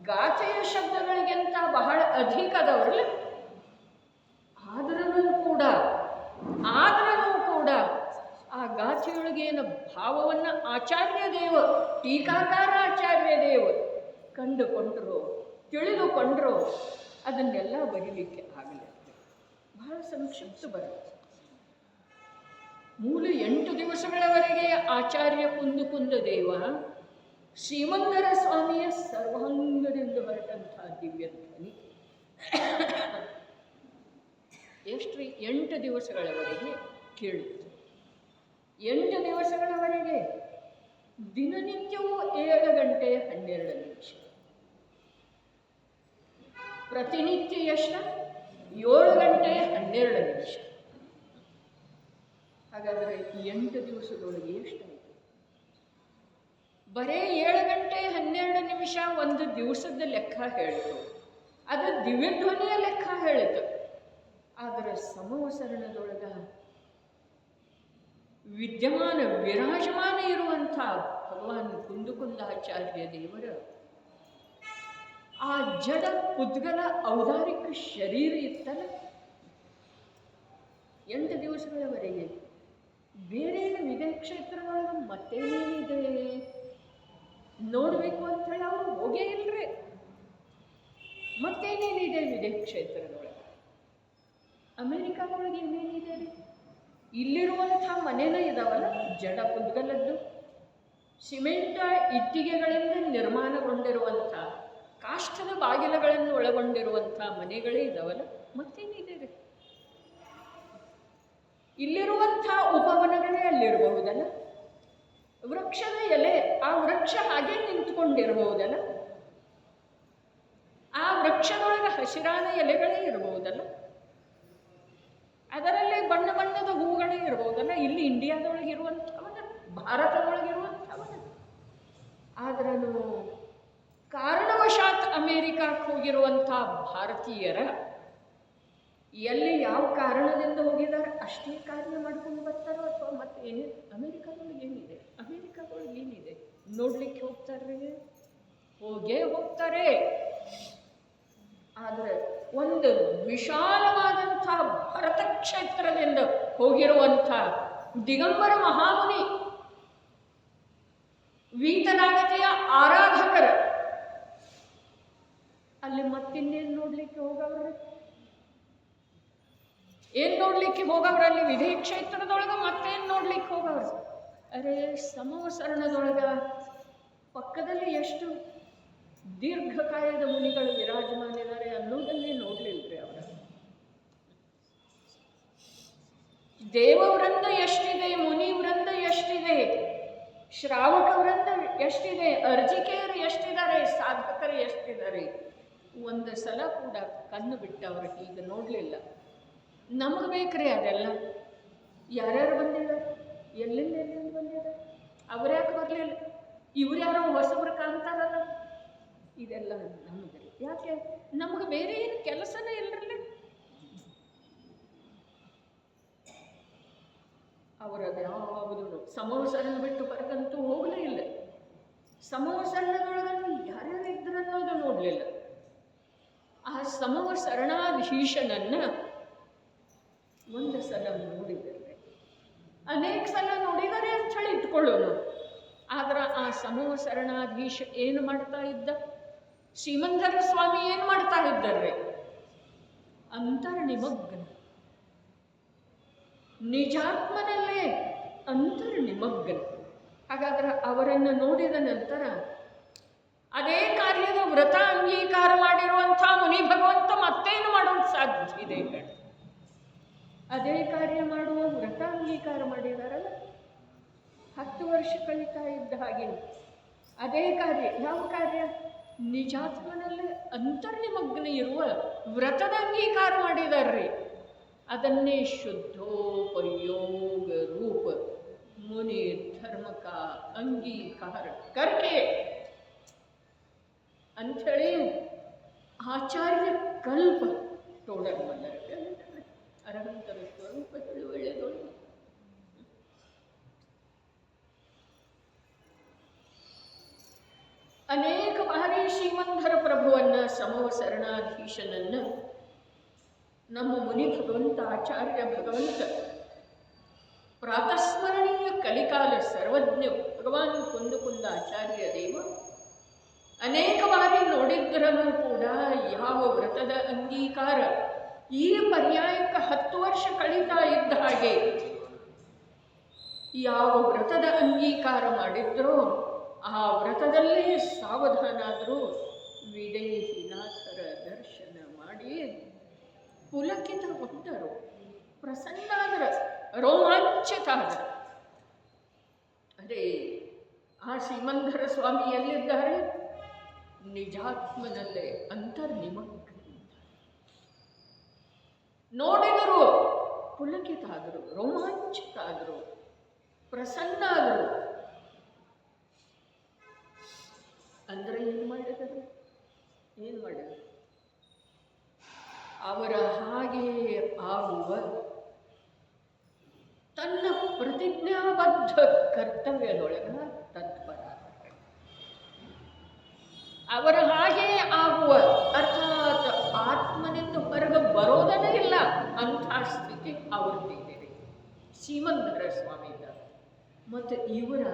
ಗಾಥೆಯ ಶಬ್ದಗಳಿಗಿಂತ ಬಹಳ ಅಧಿಕದವರಲ್ಲ. ಆದ್ರೂ ಕೂಡ ಆ ಗಾಥೆಯೊಳಗೇನು ಭಾವವನ್ನು ಆಚಾರ್ಯ ದೇವ, ಟೀಕಾಕಾರ ಆಚಾರ್ಯ ದೇವ ಕಂಡುಕೊಂಡ್ರು, ತಿಳಿದುಕೊಂಡ್ರು, ಅದನ್ನೆಲ್ಲ ಬರೀಲಿಕ್ಕೆ ಆಗಲಿಲ್ಲ. ಬಹಳ ಸಂಕ್ಷಿಪ್ತ ಬರುತ್ತೆ. ಮೂಲ 8 ದಿವಸಗಳವರೆಗೆ ಆಚಾರ್ಯ ಕುಂದ ದೇವ ಶ್ರೀಮಂತರ ಸ್ವಾಮಿಯ ಸರ್ವಾಂಗದಿಂದ ಹೊರಟಂತಹ ದಿವ್ಯ ಧ್ವನಿ ಎಷ್ಟ್ರಿ 8 ದಿವಸಗಳವರೆಗೆ ಕೇಳಿತು. 8 ದಿವಸಗಳವರೆಗೆ ದಿನನಿತ್ಯವೂ 7 ಗಂಟೆ 12 ನಿಮಿಷ, ಪ್ರತಿನಿತ್ಯ ಎಷ್ಟು? 7 ಗಂಟೆ 12 ನಿಮಿಷ. ಹಾಗಾದರೆ 8 ದಿವಸದೊಳಗೆ ಎಷ್ಟಾಯಿತು? ಬರೇ 7 ಗಂಟೆ 12 ನಿಮಿಷ ಒಂದು ದಿವಸದ ಲೆಕ್ಕ ಹೇಳಿತು, ಅದು ದಿವ್ಯಧ್ವನಿಯ ಲೆಕ್ಕ ಹೇಳಿತು. ಆದರೆ ಸಮವಸರಣದೊಳಗ ವಿದ್ಯಮಾನ ವಿರಾಜಮಾನ ಇರುವಂಥ ಭಗವಾನ್ ಕುಂದಾಚಾರ್ಯ ದೇವರ ಆ ಜಡ ಪುದ್ಗಲ ಔದಾರಿಕ ಶರೀರ ಇತ್ತಲ್ಲ, 8 ದಿವಸಗಳವರೆಗೆ ಬೇರೇನು ವಿದೇಶ ಕ್ಷೇತ್ರದೊಳಗೆ ಮತ್ತೇನೇನಿದೆ ನೋಡಬೇಕು ಅಂಥೇಳಿ ಅವರು ಹೋಗೇ ಇಲ್ರಿ. ಮತ್ತೇನೇನಿದೆ ವಿದೇಶ ಕ್ಷೇತ್ರದೊಳಗೆ? ಅಮೇರಿಕಾದೊಳಗೆ ಏನೇನಿದೆ ರೀ? ಇಲ್ಲಿರುವಂಥ ಮನೆನೇ ಇದಾವಲ್ಲ, ಜಡ ಪುದ್ಗಲದ್ದು ಸಿಮೆಂಟ್ ಇಟ್ಟಿಗೆಗಳಿಂದ ನಿರ್ಮಾಣಗೊಂಡಿರುವಂಥ ಕಾಷ್ಟದ ಬಾಗಿಲುಗಳನ್ನು ಒಳಗೊಂಡಿರುವಂಥ ಮನೆಗಳೇ ಇದಾವಲ್ಲ, ಮತ್ತೇನಿದೆ ರೀ? ಇಲ್ಲಿರುವಂಥ ಉಪವನಗಳೇ ಅಲ್ಲಿರಬಹುದಲ್ಲ, ವೃಕ್ಷದ ಎಲೆ, ಆ ವೃಕ್ಷ ಹಾಗೆ ನಿಂತ್ಕೊಂಡಿರಬಹುದಲ್ಲ, ಆ ವೃಕ್ಷದೊಳಗೆ ಹಸಿರಾದ ಎಲೆಗಳೇ ಇರಬಹುದಲ್ಲ, ಅದರಲ್ಲಿ ಬಣ್ಣ ಬಣ್ಣದ ಹೂಗಳೇ ಇರಬಹುದಲ್ಲ. ಇಲ್ಲಿ ಇಂಡಿಯಾದೊಳಗಿರುವಂಥವನ್ನ, ಭಾರತದೊಳಗಿರುವಂಥವನ್ನ. ಆದ್ರೂ ಕಾರಣವಶಾತ್ ಅಮೇರಿಕಕ್ಕೆ ಹೋಗಿರುವಂಥ ಭಾರತೀಯರ ಎಲ್ಲಿ ಯಾವ ಕಾರಣದಿಂದ ಹೋಗಿದ್ದಾರೆ ಅಷ್ಟೇ ಕಾರ್ಯ ಮಾಡ್ಕೊಂಡು ಬರ್ತಾರೋ ಅಥವಾ ಮತ್ತೆ ಏನೇ ಅಮೇರಿಕಾದೊಳಗೆ ಏನಿದೆ ನೋಡ್ಲಿಕ್ಕೆ ಹೋಗ್ತಾರೆ, ಹೋಗೇ ಹೋಗ್ತಾರೆ. ಆದರೆ ಒಂದು ವಿಶಾಲವಾದಂಥ ಭರತ ಕ್ಷೇತ್ರದಿಂದ ಹೋಗಿರುವಂಥ ದಿಗಂಬರ ಮಹಾಮುನಿ ವೀತರಾಗತೆಯ ಆರಾಧಕರ ಅಲ್ಲಿ ಮತ್ತಿನ್ನೇನು ನೋಡ್ಲಿಕ್ಕೆ ಹೋಗವ್ರೆ? ಏನ್ ನೋಡ್ಲಿಕ್ಕೆ ಹೋಗವ್ರ? ಅಲ್ಲಿ ವಿಧಿ ಕ್ಷೇತ್ರದೊಳಗ ಮತ್ತೇನು ನೋಡ್ಲಿಕ್ಕೆ ಹೋಗವ್ರ? ಅರೆ ಸಮವಸರಣದೊಳಗ ಪಕ್ಕದಲ್ಲಿ ಎಷ್ಟು ದೀರ್ಘಕಾಯದ ಮುನಿಗಳು ವಿರಾಜಮಾನಿದ್ದಾರೆ ಅನ್ನೋದನ್ನೇ ನೋಡ್ಲಿಲ್ರಿ ಅವರ. ದೇವವೃಂದ ಎಷ್ಟಿದೆ, ಮುನಿ ವೃಂದ ಎಷ್ಟಿದೆ, ಶ್ರಾವಕ ವೃಂದ ಎಷ್ಟಿದೆ, ಅರ್ಜಿಕೆಯರು ಎಷ್ಟಿದ್ದಾರೆ, ಸಾಧಕರು ಎಷ್ಟಿದ್ದಾರೆ, ಒಂದು ಸಲ ಕೂಡ ಕಣ್ಣು ಬಿಟ್ಟವ್ರು ಈಗ ನೋಡಲಿಲ್ಲ. ನಮಗೆ ಬೇಕ್ರಿ ಅದೆಲ್ಲ. ಯಾರ್ಯಾರು ಬಂದಿದ್ದಾರೆ, ಎಲ್ಲಿಂದ ಬಂದಿದ್ದಾರೆ, ಅವ್ರ್ಯಾಕೆ ಬರಲಿಲ್ಲ, ಇವ್ರ್ಯಾರೋ ಹೊಸಬ್ರು ಕಾಣ್ತಾರಲ್ಲ, ಇದೆಲ್ಲ ನಮಗೆ ಯಾಕೆ? ನಮಗೆ ಬೇರೆ ಏನು ಕೆಲಸನೇ ಇಲ್ಲರಲ್ಲ. ಅವರದು ಯಾವುದು ಸಮವಸರಣ ಬಿಟ್ಟು ಹೊರಗಂತೂ ಹೋಗಲೇ ಇಲ್ಲ. ಸಮವಸರಣದೊಳಗಂತೂ ಯಾರ್ಯಾರು ಇದ್ರನ್ನೋದು ನೋಡಲಿಲ್ಲ. ಆ ಸಮವಸರಣಾಧೀಶನನ್ನ ಒಂದು ಸಲ ನೋಡಿದರೆ, ಅನೇಕ ಸಲ ನೋಡಿದರೆ ಅಂತ ಹೇಳಿ ಇಟ್ಕೊಳ್ಳೋಣ. ಆದ್ರೆ ಆ ಸಮವಸರಣಾಧೀಶ ಏನು ಮಾಡ್ತಾ ಇದ್ದ? ಶ್ರೀಮಂಧರ ಸ್ವಾಮಿ ಏನು ಮಾಡ್ತಾ ಇದ್ದಾರೆ? ಅಂತರ್ನಿಮಗ್ನ, ನಿಜಾತ್ಮನಲ್ಲೇ ಅಂತರ್ನಿಮಗ್ನ. ಹಾಗಾದ್ರೆ ಅವರನ್ನು ನೋಡಿದ ನಂತರ ಅದೇ ಕಾರ್ಯದ ವ್ರತ ಅಂಗೀಕಾರ ಮಾಡಿರುವಂಥ ಮುನಿ ಭಗವಂತ ಮತ್ತೇನು ಮಾಡೋದು ಸಾಧ್ಯ ಇದೆ? ಅದೇ ಕಾರ್ಯ ಮಾಡುವ ವ್ರತ ಅಂಗೀಕಾರ ಮಾಡಿದಾರಲ್ಲ, 10 ವರ್ಷ ಕಳೀತಾ ಇದ್ದ ಹಾಗೆ ಅದೇ ಕಾರ್ಯ. ಯಾವ ಕಾರ್ಯ? ನಿಜಾತ್ಮನಲ್ಲಿ ಅಂತರ್ನಿಮಗ್ನ ಇರುವ ವ್ರತದ ಅಂಗೀಕಾರ ಮಾಡಿದಾರ್ರಿ. ಅದನ್ನೇ ಶುದ್ಧೋಪಯೋಗ ರೂಪ ಮುನಿ ಧರ್ಮಕ ಅಂಗೀಕಾರ ಕರ್ಕೆ ಅಂಥೇಳಿ ಆಚಾರ್ಯ ಕಲ್ಪ ತೋಡರ್ಮಲ್ಲ ಅರಹಂತರ ಸ್ವರೂಪ ಹೇಳಿ ಒಳ್ಳೆಯದೊಳ್ಳೆ. ಅನೇಕ ಬಾರಿ ಶ್ರೀಮಂಧರ ಪ್ರಭುವನ್ನ, ಸಮವಸರಣಾಧೀಶನನ್ನ ನಮ್ಮ ಮುನಿ ಭಗವಂತ, ಆಚಾರ್ಯ ಭಗವಂತ, ಪ್ರಾತಸ್ಮರಣೀಯ ಕಲಿಕಾಲ ಸರ್ವಜ್ಞ ಭಗವಾನ್ ಕುಂದ ಆಚಾರ್ಯ ದೇವ ಅನೇಕ ಬಾರಿ ನೋಡಿದ್ದರೂ ಕೂಡ ಯಾವ ವ್ರತದ ಅಂಗೀಕಾರ ಈ ಪರ್ಯಾಯಕ್ಕೆ 10 ವರ್ಷ ಕಳೀತಾ ಇದ್ದ ಹಾಗೆ ಯಾವ ವ್ರತದ ಅಂಗೀಕಾರ ಮಾಡಿದ್ರೋ ಆ ವ್ರತದಲ್ಲೇ ಸಾವಧಾನಾದರೂ ವಿದೇಹಿನಾಥರ ದರ್ಶನ ಮಾಡಿ ಪುಲಕಿತಗೊಂಡರು, ಪ್ರಸನ್ನಾದರ, ರೋಮಾಂಚಿತಾದರು. ಅದೇ ಆ ಶ್ರೀಮಂಧರ ಸ್ವಾಮಿ ಎಲ್ಲಿದ್ದಾರೆ? ನಿಜಾತ್ಮನಲ್ಲೇ ಅಂತರ್ನಿಮಗ್ನ. ನೋಡಿದರು, ಪುಲಕಿತಾದರು, ರೋಮಾಂಚಿತಾದರು, ಪ್ರಸನ್ನಾದರು. ಅಂದರೆ ಏನು ಮಾಡಿದರು? ಏನು ಮಾಡಿದರು? ಅವರ ಹಾಗೆ ಆಗುವ ತನ್ನ ಪ್ರತಿಜ್ಞಾಬದ್ಧ ಕರ್ತವ್ಯದೊಳಗ ತತ್ಪರ. ಅವರ ಹಾಗೆ ಆಗುವ ಅರ್ಥಾತ್ ಆತ್ಮನಿಂದ ಹೊರಗೆ ಬರೋದನೇ ಇಲ್ಲ ಅಂಥ ಸ್ಥಿತಿ ಅವ್ರದ್ದಿದೆ ಶ್ರೀಮಂಧರ ಸ್ವಾಮಿದ. ಮತ್ತು ಇವರ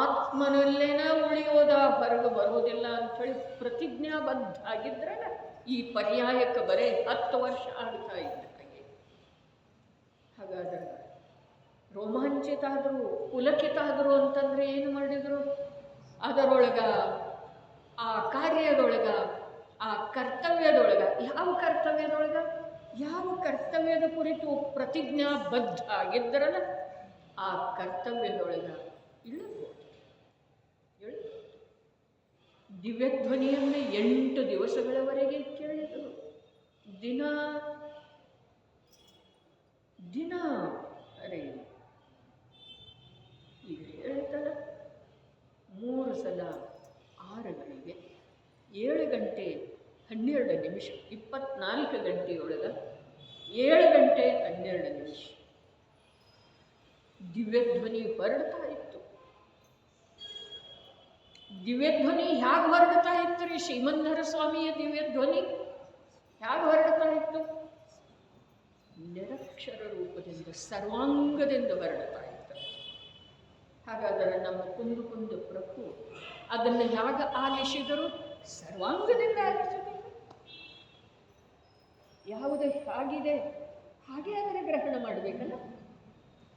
ಆತ್ಮನಲ್ಲೇನ ಉಳಿಯೋದ, ಹೊರಗೆ ಬರೋದಿಲ್ಲ ಅಂಥೇಳಿ ಪ್ರತಿಜ್ಞಾಬದ್ಧ ಆಗಿದ್ರೆ ಈ ಪರ್ಯಾಯಕ್ಕೆ ಬರೇ 10 ವರ್ಷ ಆಗ್ತಾ ಇದ್ದ ಹಾಗೆ. ಹಾಗಾದ್ರೆ ರೋಮಾಂಚಿತಾದರು, ಪುಲಕಿತಾದರು ಅಂತಂದ್ರೆ ಏನು ಮಾಡಿದರು? ಅದರೊಳಗ, ಆ ಕಾರ್ಯದೊಳಗ, ಆ ಕರ್ತವ್ಯದೊಳಗ, ಯಾವ ಕರ್ತವ್ಯದೊಳಗ, ಯಾವ ಕರ್ತವ್ಯದ ಕುರಿತು ಪ್ರತಿಜ್ಞಾಬದ್ಧ ಆಗಿದ್ದರಲ್ಲ ಆ ಕರ್ತವ್ಯದೊಳಗ ಇಳಿಬೋದು. ದಿವ್ಯಧ್ವನಿಯನ್ನು 8 ದಿವಸಗಳವರೆಗೆ ಕೇಳಿದರು. ದಿನ ಅರೆ ಈಗ ಹೇಳ್ತಲ್ಲ, 3 ಸಲ 6 ಗಳಿಗೆ 7 ಗಂಟೆ 12 ನಿಮಿಷ, 24 ಗಂಟೆಯೊಳಗೆ 7 ಗಂಟೆ 12 ನಿಮಿಷ ದಿವ್ಯಧ್ವನಿ ಹೊರಡ್ತಾ ಇತ್ತು. ದಿವ್ಯಧ್ವನಿ ಹೇಗೆ ಹೊರಡ್ತಾ ಇತ್ತು ರೀ? ಶ್ರೀಮಂಧರ ಸ್ವಾಮಿಯ ದಿವ್ಯಧ್ವನಿ ಹೇಗೆ ಹೊರಡ್ತಾ ಇತ್ತು? ನಿರಕ್ಷರ ರೂಪದಿಂದ, ಸರ್ವಾಂಗದಿಂದ ಹೊರಡ್ತಾ ಇತ್ತು. ಹಾಗಾದರೆ ನಮ್ಮ ಕುಂದು ಪ್ರಭು ಅದನ್ನು ಯಾಗ ಆಲಿಸಿದರು? ಸರ್ವಾಂಗದಿಂದ ಆಲಿಸಿದರು. ಯಾವುದೇ ಆಗಿದೆ ಹಾಗೆ ಅದರ ಗ್ರಹಣ ಮಾಡಬೇಕಲ್ಲ.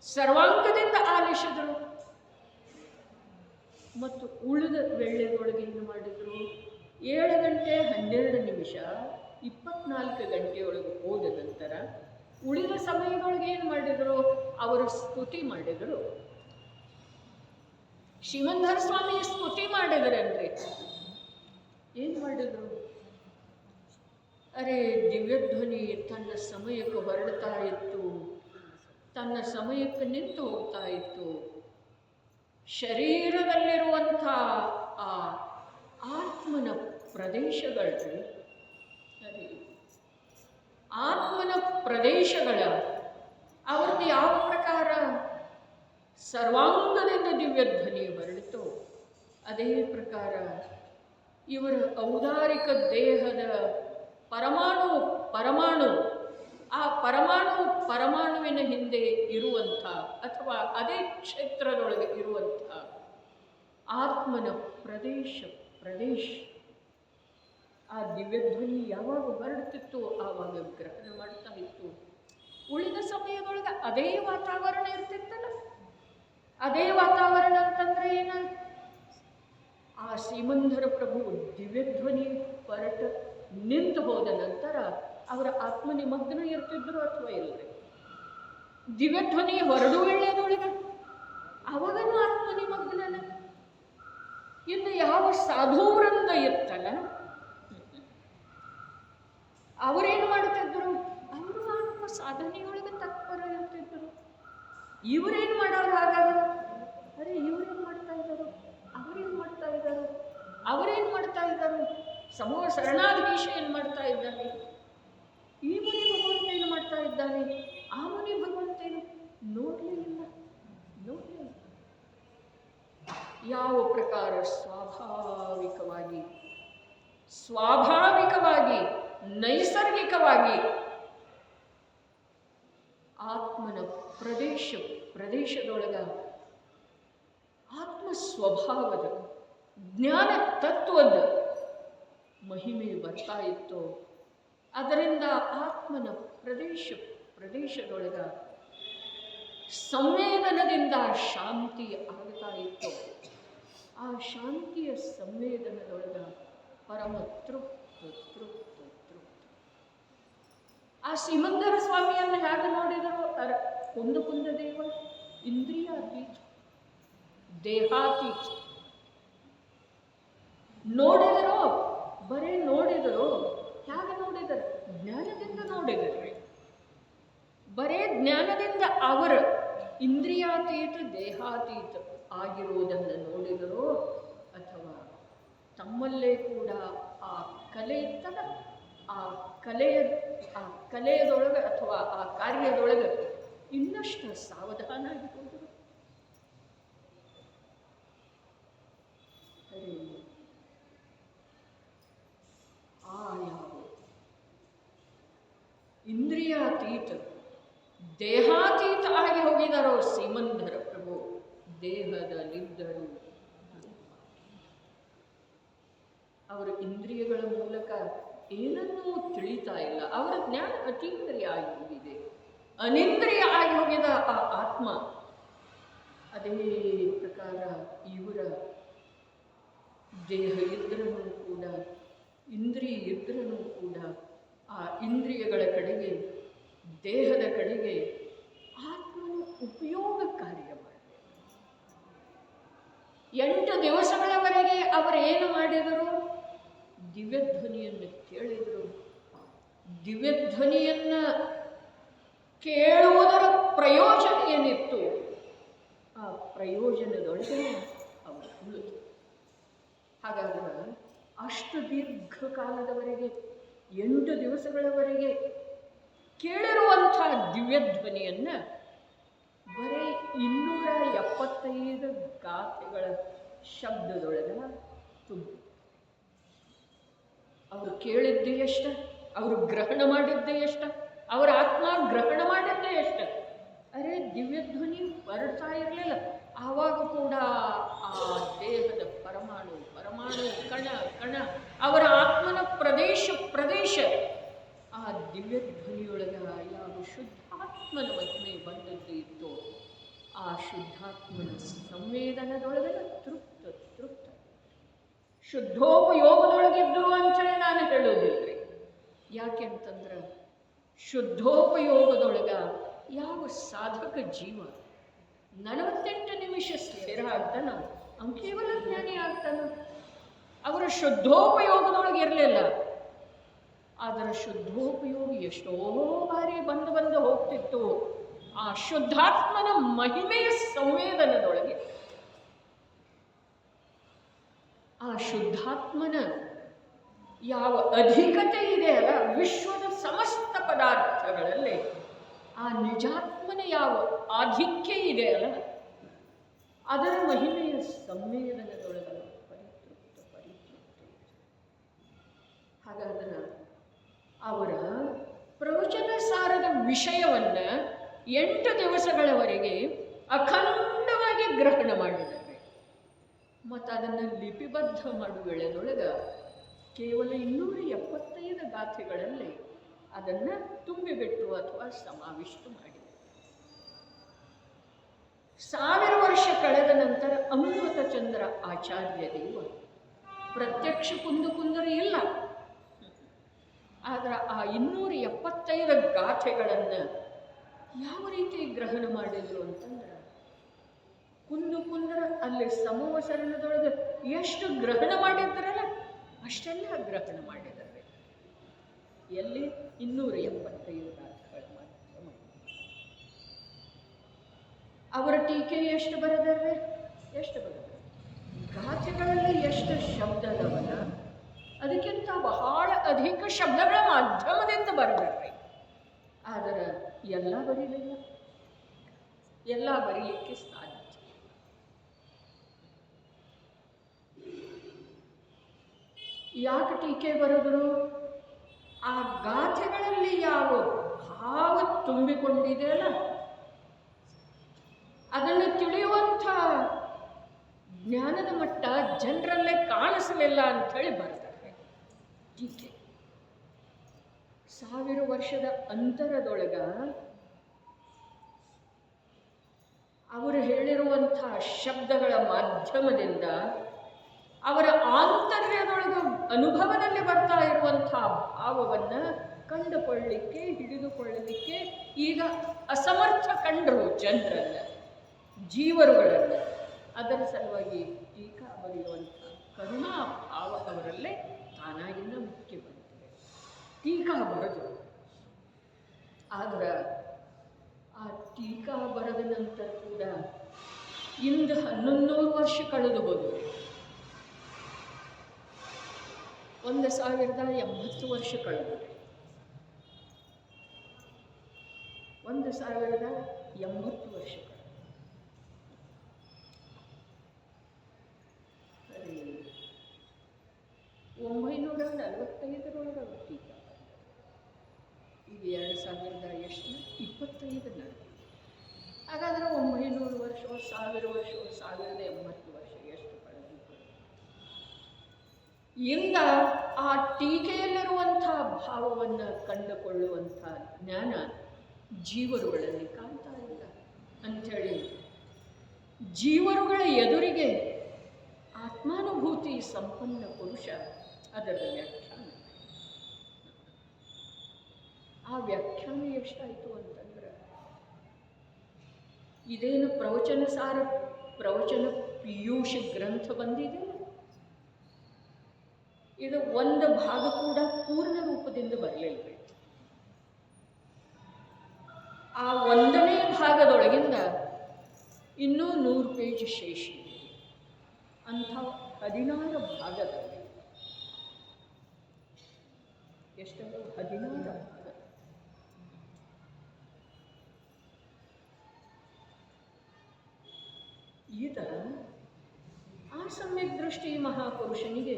ಸರ್ವಾಂಗದಿಂದ ಆಲಿಸಿದರು. ಮತ್ತು ಉಳಿದ ವೇಳೆಯೊಳಗೆ ಏನು ಮಾಡಿದರು? 7 ಗಂಟೆ 12 ನಿಮಿಷ 24 ಗಂಟೆಯೊಳಗೆ ಹೋದ ನಂತರ ಉಳಿದ ಸಮಯದೊಳಗೆ ಏನು ಮಾಡಿದರು? ಅವರು ಸ್ತುತಿ ಮಾಡಿದರು. ಶ್ರೀಮಂಧರ ಸ್ವಾಮಿಯ ಸ್ತುತಿ ಮಾಡಿದರನ್ರಿ. ಏನು ಮಾಡಿದರು? ಅರೆ, ದಿವ್ಯಧ್ವನಿ ತನ್ನ ಸಮಯಕ್ಕೆ ಹೊರಡ್ತಾ ಇತ್ತು, ತನ್ನ ಸಮಯಕ್ಕೆ ನಿಂತು ಹೋಗ್ತಾ ಇತ್ತು. ಶರೀರದಲ್ಲಿರುವಂಥ ಆ ಆತ್ಮನ ಪ್ರದೇಶಗಳು, ಆತ್ಮನ ಪ್ರದೇಶಗಳ ಅವ್ರದ್ದು ಯಾವ ಪ್ರಕಾರ ಸರ್ವಾಂಗದಿಂದ ದಿವ್ಯಧ್ವನಿ ಹೊರಡಿತು, ಅದೇ ಪ್ರಕಾರ ಇವರ ಔದಾರಿಕ ದೇಹದ ಪರಮಾಣು ಆ ಪರಮಾಣುವಿನ ಹಿಂದೆ ಇರುವಂಥ ಅಥವಾ ಅದೇ ಕ್ಷೇತ್ರದೊಳಗೆ ಇರುವಂಥ ಆತ್ಮನ ಪ್ರದೇಶ ಆ ದಿವ್ಯಧ್ವನಿ ಯಾವಾಗ ಹೊರಡ್ತಿತ್ತು ಆವಾಗ ಗ್ರಹಣ ಮಾಡ್ತಾ ಇತ್ತು. ಉಳಿದ ಸಮಯದೊಳಗೆ ಅದೇ ವಾತಾವರಣ ಇರ್ತಿತ್ತಲ್ಲ. ಅದೇ ವಾತಾವರಣ ಅಂತಂದ್ರೆ ಏನ? ಆ ಶ್ರೀಮಂಧರ ಪ್ರಭು ದಿವ್ಯಧ್ವನಿ ಹೊರಟ ನಿಂತು ಹೋದ ನಂತರ ಅವರ ಆತ್ಮನಿಮಗ್ನ ಇರ್ತಿದ್ರು ಅಥವಾ ಇಲ್ಲದೆ. ದಿವ್ಯಧ್ವನಿ ಹೊರಡು ವೇಳೆಯದೊಳಗೆ ಅವಾಗನೂ ಆತ್ಮನಿಮಗ್ನ. ಇನ್ನು ಯಾವ ಸಾಧುವೃಂದ ಇರ್ತಲ್ಲ, ಅವರೇನು ಮಾಡ್ತಿದ್ರು? ಅವರು ಆತ್ಮ ಸಾಧನೆಯೊಳಗೆ ತತ್ಪರ ಇರ್ತಿದ್ರು. ಇವರೇನು ಮಾಡೋರು? ಹಾಗಾದ್ರೆ ಅರೆ, ಇವರೇನು ಮಾಡ್ತಾ ಇದ್ದಾರೆ, ಅವರೇನು ಮಾಡ್ತಾ ಇದ್ದಾರೆ, ಅವರೇನು ಮಾಡ್ತಾ ಇದ್ದಾರೆ? ಸಮೂಹ ಶರಣಾಧೀಶ ಏನು ಮಾಡ್ತಾ ಇದ್ದಾನೆ? ಈ ಮುನಿ ಭಗವಂತ ಏನು ಮಾಡ್ತಾ ಇದ್ದಾನೆ? ಆ ಮುನಿ ಭಗವಂತ ಏನು ನೋಡಲಿಲ್ಲ. ಯಾವ ಪ್ರಕಾರ ಸ್ವಾಭಾವಿಕವಾಗಿ ನೈಸರ್ಗಿಕವಾಗಿ ಆತ್ಮನ ಪ್ರದೇಶದೊಳಗ ಆತ್ಮ ಸ್ವಭಾವದ ಜ್ಞಾನ ತತ್ವದ ಮಹಿಮೆ ಬರ್ತಾ ಇತ್ತು. ಅದರಿಂದ ಆತ್ಮನ ಪ್ರದೇಶದೊಳಗ ಸಂವೇದನದಿಂದ ಶಾಂತಿ ಆಗ್ತಾ ಇತ್ತು. ಆ ಶಾಂತಿಯ ಸಂವೇದನದೊಳಗ ಪರಮ ತೃಪ್ತ. ಆ ಶ್ರೀಮಂಧರ ಸ್ವಾಮಿಯನ್ನು ಹೇಗೆ ನೋಡಿದರು? ಕುಂದ ದೇವ ಇಂದ್ರಿಯಾತೀತ, ದೇಹಾತೀತ. ನೋಡಿದರು, ಬರೀ ನೋಡಿದರು. ಹೇಗೆ ನೋಡಿದರು? ಜ್ಞಾನದಿಂದ ನೋಡಿದರು. ಬರೇ ಜ್ಞಾನದಿಂದ ಅವರ ಇಂದ್ರಿಯಾತೀತ ದೇಹಾತೀತ ಆಗಿರುವುದನ್ನು ನೋಡಿದರು. ಅಥವಾ ತಮ್ಮಲ್ಲೇ ಕೂಡ ಆ ಕಲೆ ಇತ್ತಲ್ಲ, ಆ ಕಲೆಯದೊಳಗೆ ಅಥವಾ ಆ ಕಾರ್ಯದೊಳಗೆ ಇನ್ನಷ್ಟು ಸಾವಧಾನ ಆಗಿ ಹೋದರು. ಯಾವ ಇಂದ್ರಿಯಾತೀತ ದೇಹಾತೀತ ಆಗಿ ಹೋಗಿದಾರೋ ಶ್ರೀಮಂಧರ ಪ್ರಭು, ದೇಹದಲ್ಲಿದ್ದರು. ಅವರ ಇಂದ್ರಿಯಗಳ ಮೂಲಕ ಏನನ್ನೂ ತಿಳಿತಾ ಇಲ್ಲ. ಅವರ ಜ್ಞಾನ ಅತೀಂದ್ರಿಯ ಆಗಿ ಹೋಗಿದೆ, ಅನಿಂದ್ರಿಯ ಆಗಿ ಹೋಗಿದ ಆ ಆತ್ಮ. ಅದೇ ಪ್ರಕಾರ ಇವರ ದೇಹ ಇದ್ರೂ ಕೂಡ, ಇಂದ್ರಿಯ ಇದ್ರೂ ಕೂಡ ಆ ಇಂದ್ರಿಯಗಳ ಕಡೆಗೆ, ದೇಹದ ಕಡೆಗೆ ಆತ್ಮನು ಉಪಯೋಗ ಕಾರ್ಯ ಮಾಡಿದರು. 8 ದಿವಸಗಳವರೆಗೆ ಅವರೇನು ಮಾಡಿದರು? ದಿವ್ಯಧ್ವನಿಯನ್ನು ಕೇಳಿದರು. ದಿವ್ಯಧ್ವನಿಯನ್ನು ಕೇಳುವುದರ ಪ್ರಯೋಜನ ಏನಿತ್ತು? ಆ ಪ್ರಯೋಜನದೊಳಗೆ ಅವರು ಉಳಿದು. ಹಾಗಾದರೆ ಅಷ್ಟು ದೀರ್ಘಕಾಲದವರೆಗೆ 8 ದಿವಸಗಳವರೆಗೆ ಕೇಳಿರುವಂಥ ದಿವ್ಯಧ್ವನಿಯನ್ನು ಬರೀ 275 ಗಾಥೆಗಳ ಶಬ್ದದೊಳಗೆ ತುಂಬ. ಅವರು ಕೇಳಿದ್ದೇ ಎಷ್ಟ? ಅವರು ಗ್ರಹಣ ಮಾಡಿದ್ದೇ ಎಷ್ಟ? ಅವರ ಆತ್ಮ ಗ್ರಹಣ ಮಾಡಿದ್ದೇ ಎಷ್ಟ? ಅರೆ, ದಿವ್ಯಧ್ವನಿ ಹೊರಡ್ತಾ ಇರಲಿಲ್ಲ. ಆವಾಗ ಕೂಡ ಆ ದೇಹದ ಪರಮಾಣು ಪರಮಾಣು ಕಣ ಕಣ ಅವರ ಆತ್ಮನ ಪ್ರದೇಶ ಆ ದಿವ್ಯ ಧ್ವನಿಯೊಳಗ ಯಾವ ಶುದ್ಧಾತ್ಮನ ಮಹಿಮೆ ಬಂದದ್ದು ಇತ್ತು, ಆ ಶುದ್ಧಾತ್ಮನ ಸಂವೇದನದೊಳಗನ ತೃಪ್ತ ಶುದ್ಧೋಪಯೋಗದೊಳಗಿದ್ರು ಅಂತೇಳಿ ನಾನು ಹೇಳೋದಿಲ್ರಿ. ಯಾಕೆ ಅಂತಂದ್ರೆ ಶುದ್ಧೋಪಯೋಗದೊಳಗ ಯಾವ ಸಾಧಕ ಜೀವ 48 ನಿಮಿಷ ಸ್ಥಿರ ಆಗ್ತಾನ ಅವ್ನು ಕೇವಲ ಜ್ಞಾನಿ ಆಗ್ತಾನ. ಅವರ ಶುದ್ಧೋಪಯೋಗದೊಳಗೆ ಇರಲಿಲ್ಲ. ಅದರ ಶುದ್ಧೋಪಯೋಗ ಎಷ್ಟೋ ಬಾರಿ ಬಂದು ಹೋಗ್ತಿತ್ತು ಆ ಶುದ್ಧಾತ್ಮನ ಮಹಿಮೆಯ ಸಂವೇದನದೊಳಗೆ. ಆ ಶುದ್ಧಾತ್ಮನ ಯಾವ ಅಧಿಕತೆ ಇದೆ ಅಲ್ಲ ವಿಶ್ವದ ಸಮಸ್ತ ಪದಾರ್ಥಗಳಲ್ಲಿ, ಆ ನಿಜಾತ್ಮನ ಯಾವ ಆಧಿಕ್ಯ ಇದೆ ಅಲ್ಲ ಅದರ ಮಹಿಮೆಯ ಸಂವೇದನದೊಳಗ ಪರಿತೃಪ್ತ. ಹಾಗಾದ್ರೆ ಅವರ ಪ್ರವಚನ ಸಾರದ ವಿಷಯವನ್ನ 8 ದಿವಸಗಳವರೆಗೆ ಅಖಂಡವಾಗಿ ಗ್ರಹಣ ಮಾಡಿದ್ದಾರೆ. ಮತ್ತು ಅದನ್ನು ಲಿಪಿಬದ್ಧ ಮಾಡುವ ವೇಳೆದೊಳಗ ಕೇವಲ 275 ಗಾಥೆಗಳಲ್ಲಿ ಅದನ್ನು ತುಂಬಿಬಿಟ್ಟು ಅಥವಾ ಸಮಾವಿಷ್ಟ ಮಾಡಿದೆ. 1000 ವರ್ಷ ಕಳೆದ ನಂತರ ಅಮೃತಚಂದ್ರ ಆಚಾರ್ಯ ದೇವ ಪ್ರತ್ಯಕ್ಷ ಕುಂದರು ಇಲ್ಲ. ಆದರೆ ಆ 275 ಗಾಥೆಗಳನ್ನು ಯಾವ ರೀತಿ ಗ್ರಹಣ ಮಾಡಿದ್ರು ಅಂತಂದ್ರೆ ಕುಂದರ ಅಲ್ಲಿ ಸಮವಸರಣದೊಳಗೆ ಎಷ್ಟು ಗ್ರಹಣ ಮಾಡಿದ್ದಾರಲ್ಲ ಅಷ್ಟೆಲ್ಲ ಗ್ರಹಣ ಮಾಡಿದ್ದಾರೆ. ಎಲ್ಲಿ 275 ಗಾಥೆಗಳು ಮಾತ್ರ. ಅವರ ಟೀಕೆ ಎಷ್ಟು ಬರೆದಾರೆ? ಗಾಥೆಗಳಲ್ಲಿ ಎಷ್ಟು ಶಬ್ದದವಲ್ಲ ಅದಕ್ಕಿಂತ ಬಹಳ ಅಧಿಕ ಶಬ್ದಗಳ ಮಾಧ್ಯಮದಿಂದ ಬರೆದಾರೆ. ಆದರೆ ಎಲ್ಲ ಬರೀಲಿಲ್ಲ, ಎಲ್ಲ ಬರೆಯಲಿಕ್ಕೆ ಸಾಧ್ಯ. ಯಾಕೆ ಟೀಕೆ ಬರೆದರು? ಆ ಗಾಥೆಗಳಲ್ಲಿ ಯಾವ ಭಾವ ತುಂಬಿಕೊಂಡಿದೆ ಅಲ್ಲ ಅದನ್ನು ತಿಳಿಯುವಂಥ ಜ್ಞಾನದ ಮಟ್ಟ ಜನರಲ್ಲೇ ಕಾಣಿಸಲಿಲ್ಲ ಅಂಥೇಳಿ ಬರ್ತಾರೆ ಟೀಕೆ. 1000 ವರ್ಷದ ಅಂತರದೊಳಗ ಅವರು ಹೇಳಿರುವಂಥ ಶಬ್ದಗಳ ಮಾಧ್ಯಮದಿಂದ ಅವರ ಆಂತರ್ಯದೊಳಗ ಅನುಭವದಲ್ಲಿ ಬರ್ತಾ ಇರುವಂಥ ಭಾವವನ್ನು ಕಂಡುಕೊಳ್ಳಲಿಕ್ಕೆ ಹಿಡಿದುಕೊಳ್ಳಲಿಕ್ಕೆ ಈಗ ಅಸಮರ್ಥ ಕಂಡರು ಜನರನ್ನ, ಜೀವರುಗಳನ್ನ. ಅದರ ಸಲುವಾಗಿ ಟೀಕಾ ಬರೆಯುವಂಥ ಕರುಣಾ ಭಾವ ಅವರಲ್ಲೇ ತಾನಾಗಿಂದ ಮುಖ್ಯ ಬರುತ್ತದೆ. ಟೀಕಾ ಬರೆದು ಆದ್ರೆ ಆ ಟೀಕಾ ಬರೆದ ನಂತರ ಕೂಡ ಇಂದು 1100 ವರ್ಷ ಕಳೆದು ಹೋದವು. 1080 ವರ್ಷ ಕಳೆದು 1080 ವರ್ಷ ಕಳೆದು 945 ಟೀಕಾ. ಈಗ 2025 ನಡೆದು. ಹಾಗಾದ್ರೆ 900 ವರ್ಷ 1000 ವರ್ಷ 1080 ವರ್ಷ ಎಷ್ಟು ಕಳೆದು ಇಂದ ಆ ಟೀಕೆಯಲ್ಲಿರುವಂಥ ಭಾವವನ್ನು ಕಂಡುಕೊಳ್ಳುವಂಥ ಜ್ಞಾನ ಜೀವರುಗಳಲ್ಲಿ ಕಾಣ್ತಾ ಇಲ್ಲ ಅಂಥೇಳಿ ಜೀವರುಗಳ ಎದುರಿಗೆ ಆತ್ಮಾನುಭೂತಿ ಸಂಪನ್ನ ಪುರುಷ ಅದರ ವ್ಯಾಖ್ಯಾನ. ಆ ವ್ಯಾಖ್ಯಾನ ಎಷ್ಟಾಯಿತು ಅಂತಂದ್ರೆ ಇದೇನು ಪ್ರವಚನ ಪೀಯೂಷ ಗ್ರಂಥ ಬಂದಿದೆ, ಇದು ಒಂದು ಭಾಗ ಕೂಡ ಪೂರ್ಣ ರೂಪದಿಂದ ಬರಲಿಲ್ಲ. ಆ 1ನೇ ಭಾಗದೊಳಗಿಂದ ಇನ್ನೂ 100 ಪೇಜ್ ಶೇಷ ಇದೆ. ಅಂಥ 16 ಭಾಗದಲ್ಲಿ ಎಷ್ಟೆಲ್ಲ 16 ಭಾಗ. ಈತ ಆ ಸಮ್ಯಕ್ ದೃಷ್ಟಿ ಮಹಾಪುರುಷನಿಗೆ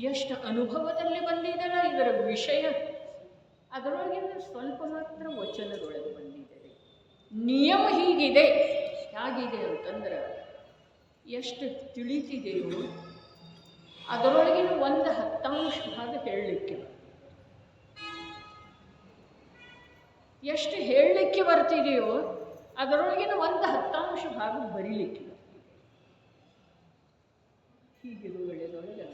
ಎಷ್ಟು ಅನುಭವದಲ್ಲಿ ಬಂದಿದೆಲ್ಲ ಇದರ ವಿಷಯ ಅದರೊಳಗಿಂದ ಸ್ವಲ್ಪ ಮಾತ್ರ ವಚನದೊಳಗೆ ಬಂದಿದೆ. ನಿಯಮ ಹೀಗಿದೆ, ಎಷ್ಟಾಗಿದೆ ಅಂತಂದ್ರೆ, ಎಷ್ಟು ತಿಳಿತಿದೆಯೋ ಅದರೊಳಗಿನ 1/10 ಭಾಗ ಹೇಳಲಿಕ್ಕೆ, ಎಷ್ಟು ಹೇಳಲಿಕ್ಕೆ ಬರ್ತಿದೆಯೋ ಅದರೊಳಗಿನ 1/10 ಭಾಗ ಬರೀಲಿಕ್ಕೆ ಬರ್ತಿದೆ. ಹೀಗಿರುವ ವೇಳೆದೊಳಗೆ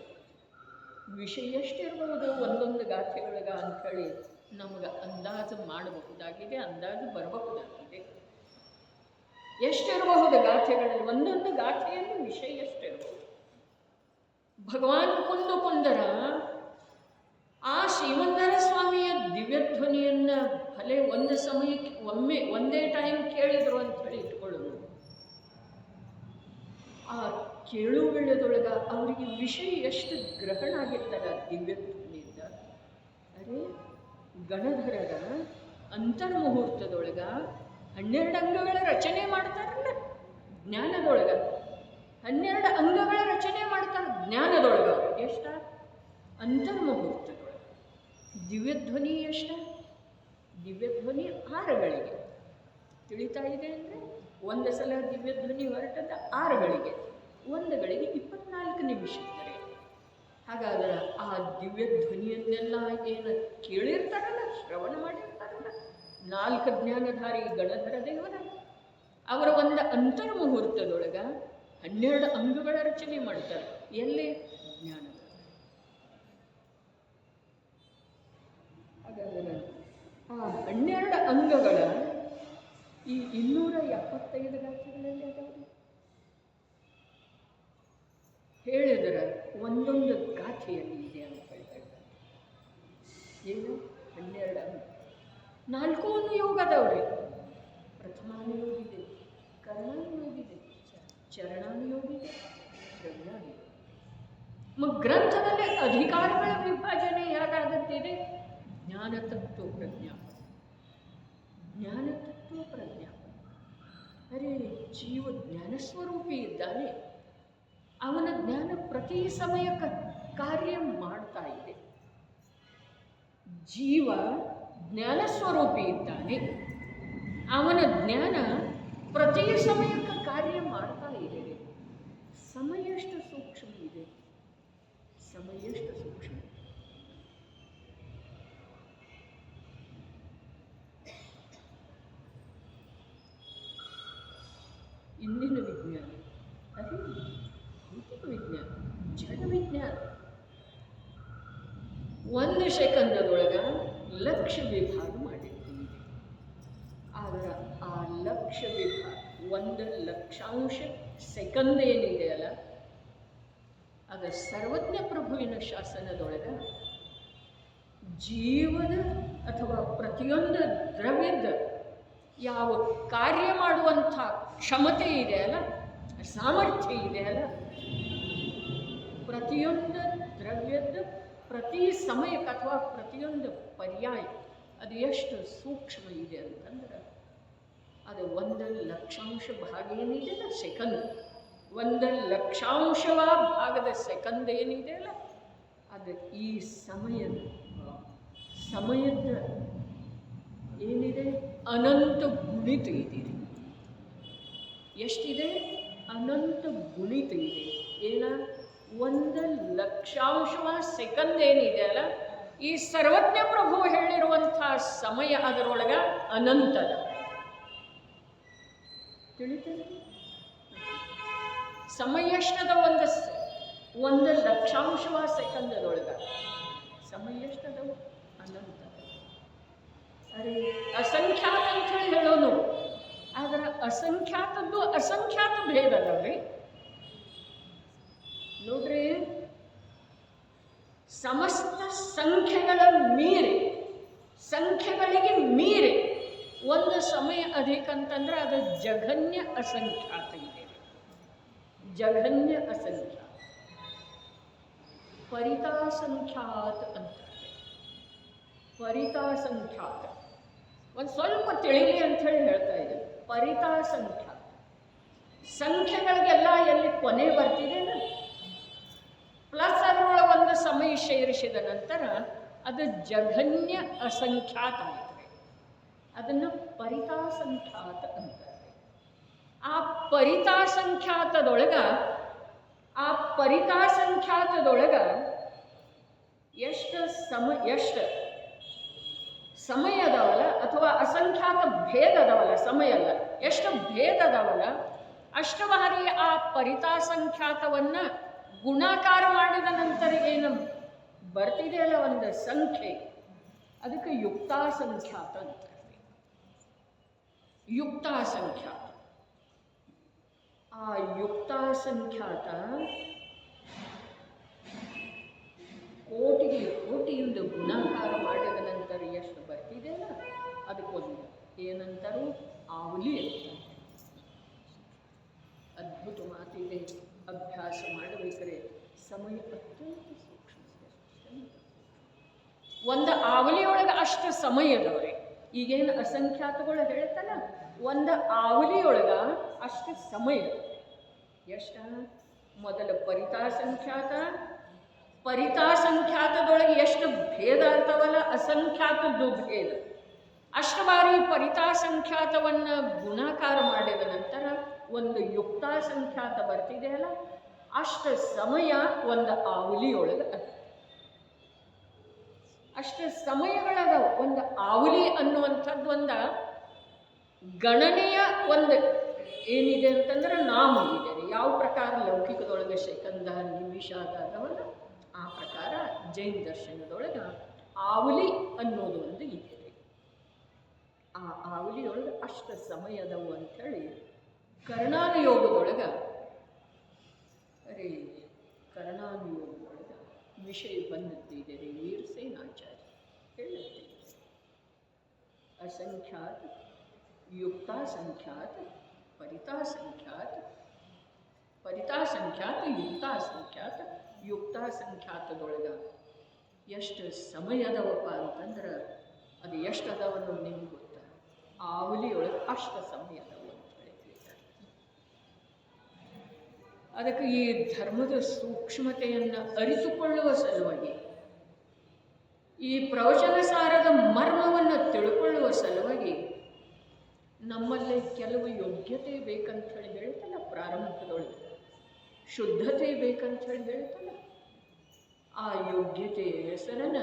ವಿಷಯ ಎಷ್ಟಿರ್ಬೋದು ಒಂದೊಂದು ಗಾಥೆಯೊಳಗ ಅಂಥೇಳಿ ನಮಗೆ ಅಂದಾಜು ಮಾಡಬಹುದಾಗಿದೆ, ಅಂದಾಜು ಬರಬಹುದಾಗಿದೆ. ಎಷ್ಟಿರಬಹುದು ಗಾಥೆಗಳಲ್ಲಿ, ಒಂದೊಂದು ಗಾಥೆಯಲ್ಲಿ ವಿಷಯ ಎಷ್ಟಿರಬಹುದು. ಭಗವಾನ್ ಕುಂದರ ಆ ಶ್ರೀಮಂತರ ಸ್ವಾಮಿಯ ದಿವ್ಯಧ್ವನಿಯನ್ನು ಭಲೆ ಒಂದು ಸಮಯಕ್ಕೆ ಒಮ್ಮೆ ಒಂದೇ ಟೈಮ್ ಕೇಳಿದ್ರು ಅಂತ ಹೇಳಿ ಇಟ್ಕೊಳ್ಳೋದು. ಆ ಕೇಳುವುದೊಳಗ ಅವರಿಗೆ ವಿಷಯ ಎಷ್ಟು ಗ್ರಹಣ ಆಗಿರ್ತಾರೆ ಆ ದಿವ್ಯಧ್ವನಿಯಿಂದ. ಅರೆ ಗಣಧರರ ಅಂತರ್ಮುಹೂರ್ತದೊಳಗ 12 ಅಂಗಗಳ ರಚನೆ ಮಾಡ್ತಾರಲ್ಲ ಜ್ಞಾನದೊಳಗ, 12 ಅಂಗಗಳ ರಚನೆ ಮಾಡ್ತಾರೆ ಜ್ಞಾನದೊಳಗ. ಎಷ್ಟ? ಅಂತರ್ಮುಹೂರ್ತದೊಳಗ. ದಿವ್ಯಧ್ವನಿ ಎಷ್ಟ? ದಿವ್ಯಧ್ವನಿ 6 ಗಳಿಗೆ. ತಿಳಿತಾ ಇದೆ ಅಂದರೆ ಒಂದು ಸಲ ದಿವ್ಯಧ್ವನಿ ಹೊರಟದ 6 ಗಳಿಗೆ, 1 ಗಳಿಗೆ 24 ನಿಮಿಷ ಇದ್ದಾರೆ. ಹಾಗಾದ್ರೆ ಆ ದಿವ್ಯಧ್ವನಿಯನ್ನೆಲ್ಲ ಏನು ಕೇಳಿರ್ತಾರಲ್ಲ, ಶ್ರವಣ ಮಾಡಿರ್ತಾರಲ್ಲ 4 ಜ್ಞಾನಧಾರಿ ಗಣಧರ ದೇವರ, ಅವರ ಒಂದು ಅಂತರ್ಮುಹೂರ್ತದೊಳಗ 12 ಅಂಗಗಳ ರಚನೆ ಮಾಡ್ತಾರೆ. ಎಲ್ಲಿ? ಜ್ಞಾನದ. ಹಾಗಾದರೆ ಆ 12 ಅಂಗಗಳ ಈ 275 ಗಾಥೆಗಳಲ್ಲಿ ಅದಾವೆ. ಹೇಳಿದರೆ ಒಂದೊಂದು ಗಾಥೆಯಲ್ಲಿ ಇದೆ ಅಂತ ಹೇಳ್ತಾರೆ. ಏನು? 12 ಅಂಗ. 4 ಅನುಯೋಗ ಅದಾವ್ರಿ. ಪ್ರಥಮಾನುಯೋಗ ಇದೆ, ಕರ್ಣಾನುಯೋಗ ಇದೆ, ಚರಣಾನುಯೋಗ ಇದೆ, ದ್ರವ್ಯಾನುಯೋಗ. ಗ್ರಂಥದಲ್ಲಿ ಅಧಿಕಾರಗಳ ವಿಭಜನೆ ಯಾರಾಗುತ್ತಿದೆ? ಜ್ಞಾನತತ್ವ ಪ್ರಜ್ಞಾಪನ. ಜ್ಞಾನತತ್ವ ಪ್ರಜ್ಞಾಪನ. ಅರೆ ಜೀವ ಜ್ಞಾನಸ್ವರೂಪಿ ಇದ್ದಾನೆ, ಅವನ ಜ್ಞಾನ ಪ್ರತಿ ಸಮಯಕ್ಕೆ ಕಾರ್ಯ ಮಾಡ್ತಾ ಇದೆ. ಜೀವ ಜ್ಞಾನಸ್ವರೂಪಿ ಇದ್ದಾನೆ, ಅವನ ಜ್ಞಾನ ಪ್ರತಿ ಸಮಯಕ್ಕೆ ಕಾರ್ಯ ಮಾಡ್ತಾ ಇದೆ. ಸಮಯ ಎಷ್ಟು ಸೂಕ್ಷ್ಮ ಇದೆ, ಸಮಯ ಎಷ್ಟು ಸೂಕ್ಷ್ಮ. ಇಂದಿನ ವಿಜ್ಞಾನ ಅದೇ ಭೌತಿಕ ವಿಜ್ಞಾನ, ಜಡ ವಿಜ್ಞಾನ 1 ಸೆಕೆಂಡದೊಳಗೆ 1,00,000 ವಿಭಾಗ ಮಾಡಿರ್ತೀವಿ. ಆದರೆ ಆ 1,00,000 ವಿಭಾಗ 1,00,000 ಸೆಕೆಂಡ್ ಏನಿದೆಯಲ್ಲ, ಅದು ಸರ್ವಜ್ಞ ಪ್ರಭುವಿನ ಶಾಸನದೊಳಗೆ ಜೀವದ ಅಥವಾ ಪ್ರತಿಯೊಂದು ದ್ರವ್ಯದ ಯಾವ ಕಾರ್ಯ ಮಾಡುವಂಥ ಕ್ಷಮತೆ ಇದೆಯಲ್ಲ, ಸಾಮರ್ಥ್ಯ ಇದೆಯಲ್ಲ, ಪ್ರತಿಯೊಂದು ದ್ರವ್ಯದ ಪ್ರತಿ ಸಮಯಕ್ಕೆ ಅಥವಾ ಪ್ರತಿಯೊಂದು ಪರ್ಯಾಯ ಅದು ಎಷ್ಟು ಸೂಕ್ಷ್ಮ ಇದೆ ಅಂತಂದ್ರೆ, ಅದು 1,00,000 ಭಾಗ ಏನಿದೆಯಲ್ಲ ಸೆಕೆಂಡ್, 1,00,000ವ ಭಾಗದ ಸೆಕೆಂಡ್ ಏನಿದೆಯಲ್ಲ, ಅದು ಈ ಸಮಯದ ಏನಿದೆ ಅನಂತ ಗುಣಿತ ಇದೆ. ಎಷ್ಟಿದೆ? ಅನಂತ ಗುಣಿತ ಇದೆ. ಏನ? 1,00,000ವ ಸೆಕೆಂಡ್ ಏನಿದೆ ಅಲ್ಲ, ಈ ಸರ್ವಜ್ಞ ಪ್ರಭು ಹೇಳಿರುವಂಥ ಸಮಯ ಅದರೊಳಗೆ ಅನಂತದ. ತಿಳಿತದೆ? ಸಮಯ ಎಷ್ಟದ? 1,00,000ವ ಸೆಕೆಂಡದೊಳಗೆ ಸಮಯ ಎಷ್ಟದವು? ಅನಂತ. ಅರೆ ಅಸಂಖ್ಯಾತ ಅಂತ ಹೇಳಿ ಹೇಳೋನು, ಆದರೆ ಅಸಂಖ್ಯಾತದ್ದು ಅಸಂಖ್ಯಾತ ಭೇದ ಅದಾವ್ರಿ. ನೋಡ್ರಿ, ಸಮಸ್ತ ಸಂಖ್ಯೆಗಳ ಮೀರಿ, ಸಂಖ್ಯೆಗಳಿಗೆ ಮೀರಿ ಒಂದು ಸಮಯ ಅಧಿಕ ಅಂತಂದ್ರೆ ಅದು ಜಘನ್ಯ ಅಸಂಖ್ಯಾತ ಇದೆ. ಜಘನ್ಯ ಅಸಂಖ್ಯಾತ, ಪರಿತಾಸಂಖ್ಯಾತ ಅಂತಾರೆ. ಪರಿತಾಸಂಖ್ಯಾತ ಒಂದು ಸ್ವಲ್ಪ ತಿಳಿಲಿ ಅಂಥೇಳಿ ಹೇಳ್ತಾ ಇದ್ದೇವೆ. ಪರಿತಾಸಂಖ್ಯಾತ ಸಂಖ್ಯೆಗಳಿಗೆಲ್ಲ ಎಲ್ಲಿ ಕೊನೆ ಬರ್ತಿದೆ ಪ್ಲಸ್ ಅದರೊಳಗೆ ಒಂದು ಸಮಯ ಸೇರಿಸಿದ ನಂತರ ಅದು ಜಘನ್ಯ ಅಸಂಖ್ಯಾತ ಆಗ್ತದೆ. ಅದನ್ನು ಪರಿತಾಸಂಖ್ಯಾತ ಅಂತಾರೆ. ಆ ಪರಿತಾಸಂಖ್ಯಾತದೊಳಗ ಎಷ್ಟು ಸಮಯ ಅದಾವಲ್ಲ, ಅಥವಾ ಅಸಂಖ್ಯಾತ ಭೇದ ಅದಾವಲ್ಲ, ಸಮಯ ಅಲ್ಲ, ಎಷ್ಟು ಭೇದ ಅದಾವಲ್ಲ ಅಷ್ಟು ಬಾರಿ ಆ ಪರಿತಾಸಂಖ್ಯಾತವನ್ನು ಗುಣಾಕಾರ ಮಾಡಿದ ನಂತರ ಏನು ಬರ್ತಿದೆಯಲ್ಲ ಒಂದು ಸಂಖ್ಯೆ, ಅದಕ್ಕೆ ಯುಕ್ತಾಸಂಖ್ಯಾತ ಅಂತಾರೆ. ಯುಕ್ತಾಸಂಖ್ಯಾತ, ಆ ಯುಕ್ತಾಸಂಖ್ಯಾತ ಕೋಟಿಯಿಂದ ಗುಣಾಕಾರ ಮಾಡಿದ ನಂತರ ಎಷ್ಟು ಬರ್ತಿದೆಯಲ್ಲ ಅದಕ್ಕೊಂದು ಏನಂತಾರು ಆವಲಿ ಅಂತ. ಅದ್ಭುತ ಮಾತಿದೆ. ಅಭ್ಯಾಸ ಮಾಡಬೇಕಾದ್ರೆ ಸಮಯ ಅತ್ಯಂತ ಸೂಕ್ಷ್ಮ. ಒಂದು ಆವಲಿಯೊಳಗೆ ಅಷ್ಟು ಸಮಯದವ್ರೆ. ಈಗೇನು ಅಸಂಖ್ಯಾತಗಳು ಹೇಳ್ತಲ್ಲ, ಒಂದು ಆವಲಿಯೊಳಗೆ ಅಷ್ಟು ಸಮಯ ಎಷ್ಟ? ಮೊದಲ ಪರಿತಾಸಂಖ್ಯಾತದೊಳಗೆ ಎಷ್ಟು ಭೇದ ಇರ್ತಾವಲ್ಲ, ಅಸಂಖ್ಯಾತದ್ದು ಭೇದ. ಅಷ್ಟು ಬಾರಿ ಪರಿತಾಸಂಖ್ಯಾತವನ್ನು ಗುಣಾಕಾರ ಮಾಡಿದ ನಂತರ ಒಂದು ಯುಕ್ತಾಸಂಖ್ಯಾತ ಬರ್ತಿದೆಯಲ್ಲ, ಅಷ್ಟು ಸಮಯ ಒಂದು ಆವಲಿಯೊಳಗೆ ಅದ. ಅಷ್ಟು ಸಮಯಗಳದಾವ. ಒಂದು ಆವಲಿ ಅನ್ನುವಂಥದ್ದು ಒಂದು ಗಣನೆಯ ಒಂದು ಏನಿದೆ ಅಂತಂದ್ರೆ ನಾಮ ಇದೆ. ಯಾವ ಪ್ರಕಾರ ಲೌಕಿಕದೊಳಗೆ ಸೆಕಂದ ನಿಮಿಷ ಅದಾವಲ್ಲ, ಆ ಪ್ರಕಾರ ಜೈನ ದರ್ಶನದೊಳಗೆ ಆವಲಿ ಅನ್ನೋದು ಒಂದು ಇದೆ. ಆ ಆವಲಿಯೊಳಗೆ ಅಷ್ಟು ಸಮಯದವು ಅಂಥೇಳಿ ಕರ್ಣಾನುಯೋಗದೊಳಗೆ ವಿಷಯ ಬಂದಿದೆ. ವೀರಸೇನಾಚಾರ್ಯ ಹೇಳುತ್ತೆ, ಅಸಂಖ್ಯಾತ, ಯುಕ್ತಾಸಂಖ್ಯಾತ, ಪರಿತಾಸಂಖ್ಯಾತ, ಯುಕ್ತಾಸಂಖ್ಯಾತದೊಳಗೆ ಎಷ್ಟು ಸಮಯ ಅದಾವಪ್ಪ ಅಂತಂದ್ರೆ ಅದು ಎಷ್ಟು ಅದಾವನ್ನೋ ನಿಮ್ಗೆ ಗೊತ್ತ. ಆವಲಿಯೊಳಗೆ ಅಷ್ಟು ಸಮಯ ಅದಾವ ಅಂತ ಹೇಳ್ತಿದ್ದಾರೆ. ಅದಕ್ಕೆ ಈ ಧರ್ಮದ ಸೂಕ್ಷ್ಮತೆಯನ್ನು ಅರಿತುಕೊಳ್ಳುವ ಸಲುವಾಗಿ, ಈ ಪ್ರವಚನ ಸಾರದ ಮರ್ಮವನ್ನು ತಿಳ್ಕೊಳ್ಳುವ ಸಲುವಾಗಿ ನಮ್ಮಲ್ಲಿ ಕೆಲವು ಯೋಗ್ಯತೆ ಬೇಕಂತ ಹೇಳಿ ಹೇಳ್ತಲ್ಲ, ಪ್ರಾರಂಭದೊಳಗೆ ಶುದ್ಧತೆ ಬೇಕಂತ ಹೇಳಿ ಹೇಳ್ತಲ್ಲ, ಆ ಯೋಗ್ಯತೆಯ ಹೆಸರನ್ನ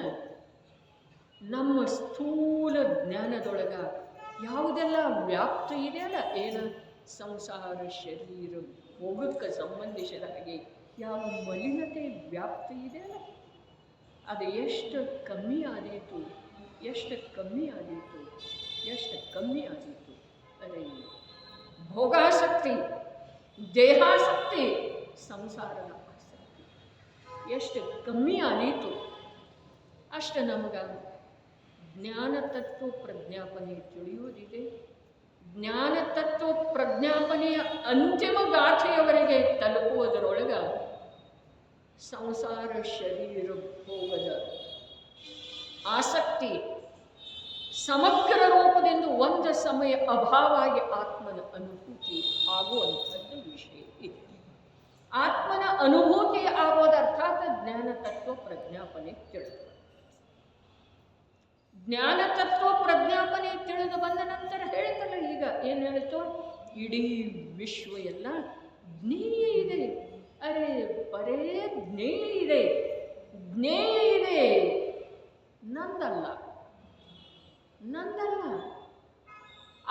ನಮ್ಮ ಸ್ಥೂಲ ಜ್ಞಾನದೊಳಗ ಯಾವುದೆಲ್ಲ ವ್ಯಾಪ್ತಿ ಇದೆಯಲ್ಲ, ಏನು ಸಂಸಾರ ಶರೀರ ಭೋಗಕ್ಕೆ ಸಂಬಂಧಿಸಿದ ಹಾಗೆ ಯಾವ ಮಲಿನತೆ ವ್ಯಾಪ್ತಿ ಇದೆಯಲ್ಲ, ಅದು ಎಷ್ಟು ಕಮ್ಮಿ ಆದೀತು. ಅದೇ ಭೋಗಾಸಕ್ತಿ, ದೇಹಾಸಕ್ತಿ, ಸಂಸಾರದ ಆಸಕ್ತಿ ಎಷ್ಟು ಕಮ್ಮಿ ಆದೀತು, ಅಷ್ಟು ನಮಗೆ ಜ್ಞಾನ ತತ್ವ ಪ್ರಜ್ಞಾಪನೆ ತಿಳಿಯುವುದಿದೆ. ಜ್ಞಾನ ತತ್ವ ಪ್ರಜ್ಞಾಪನೆಯ ಅಂತಿಮ ಗಾಥೆಯವರೆಗೆ ತಲುಪುವುದರೊಳಗೆ ಸಂಸಾರ ಶರೀರ ಭೋಗದ ಆಸಕ್ತಿ ಸಮಗ್ರ ರೂಪದಿಂದ ಒಂದು ಸಮಯ ಅಭಾವಾಗಿ ಆತ್ಮನ ಅನುಭೂತಿ ಆಗುವಂಥದ್ದು ವಿಷಯ ಇದೆ. ಆತ್ಮನ ಅನುಭೂತಿ ಆಗೋದು ಅರ್ಥಾತ್ ಜ್ಞಾನ ತತ್ವ ಪ್ರಜ್ಞಾಪನೆ ತಿಳಿದು. ಜ್ಞಾನ ತತ್ವ ಪ್ರಜ್ಞಾಪನೆ ತಿಳಿದು ಬಂದ ನಂತರ ಹೇಳ್ತಲ್ಲ, ಈಗ ಏನು ಹೇಳ್ತು, ಇಡೀ ವಿಶ್ವ ಎಲ್ಲ ಜ್ಞೇಯ ಇದೆ. ಅರೆ ಬರೇ ಜ್ಞೇಯ ಇದೆ, ನಂದಲ್ಲ.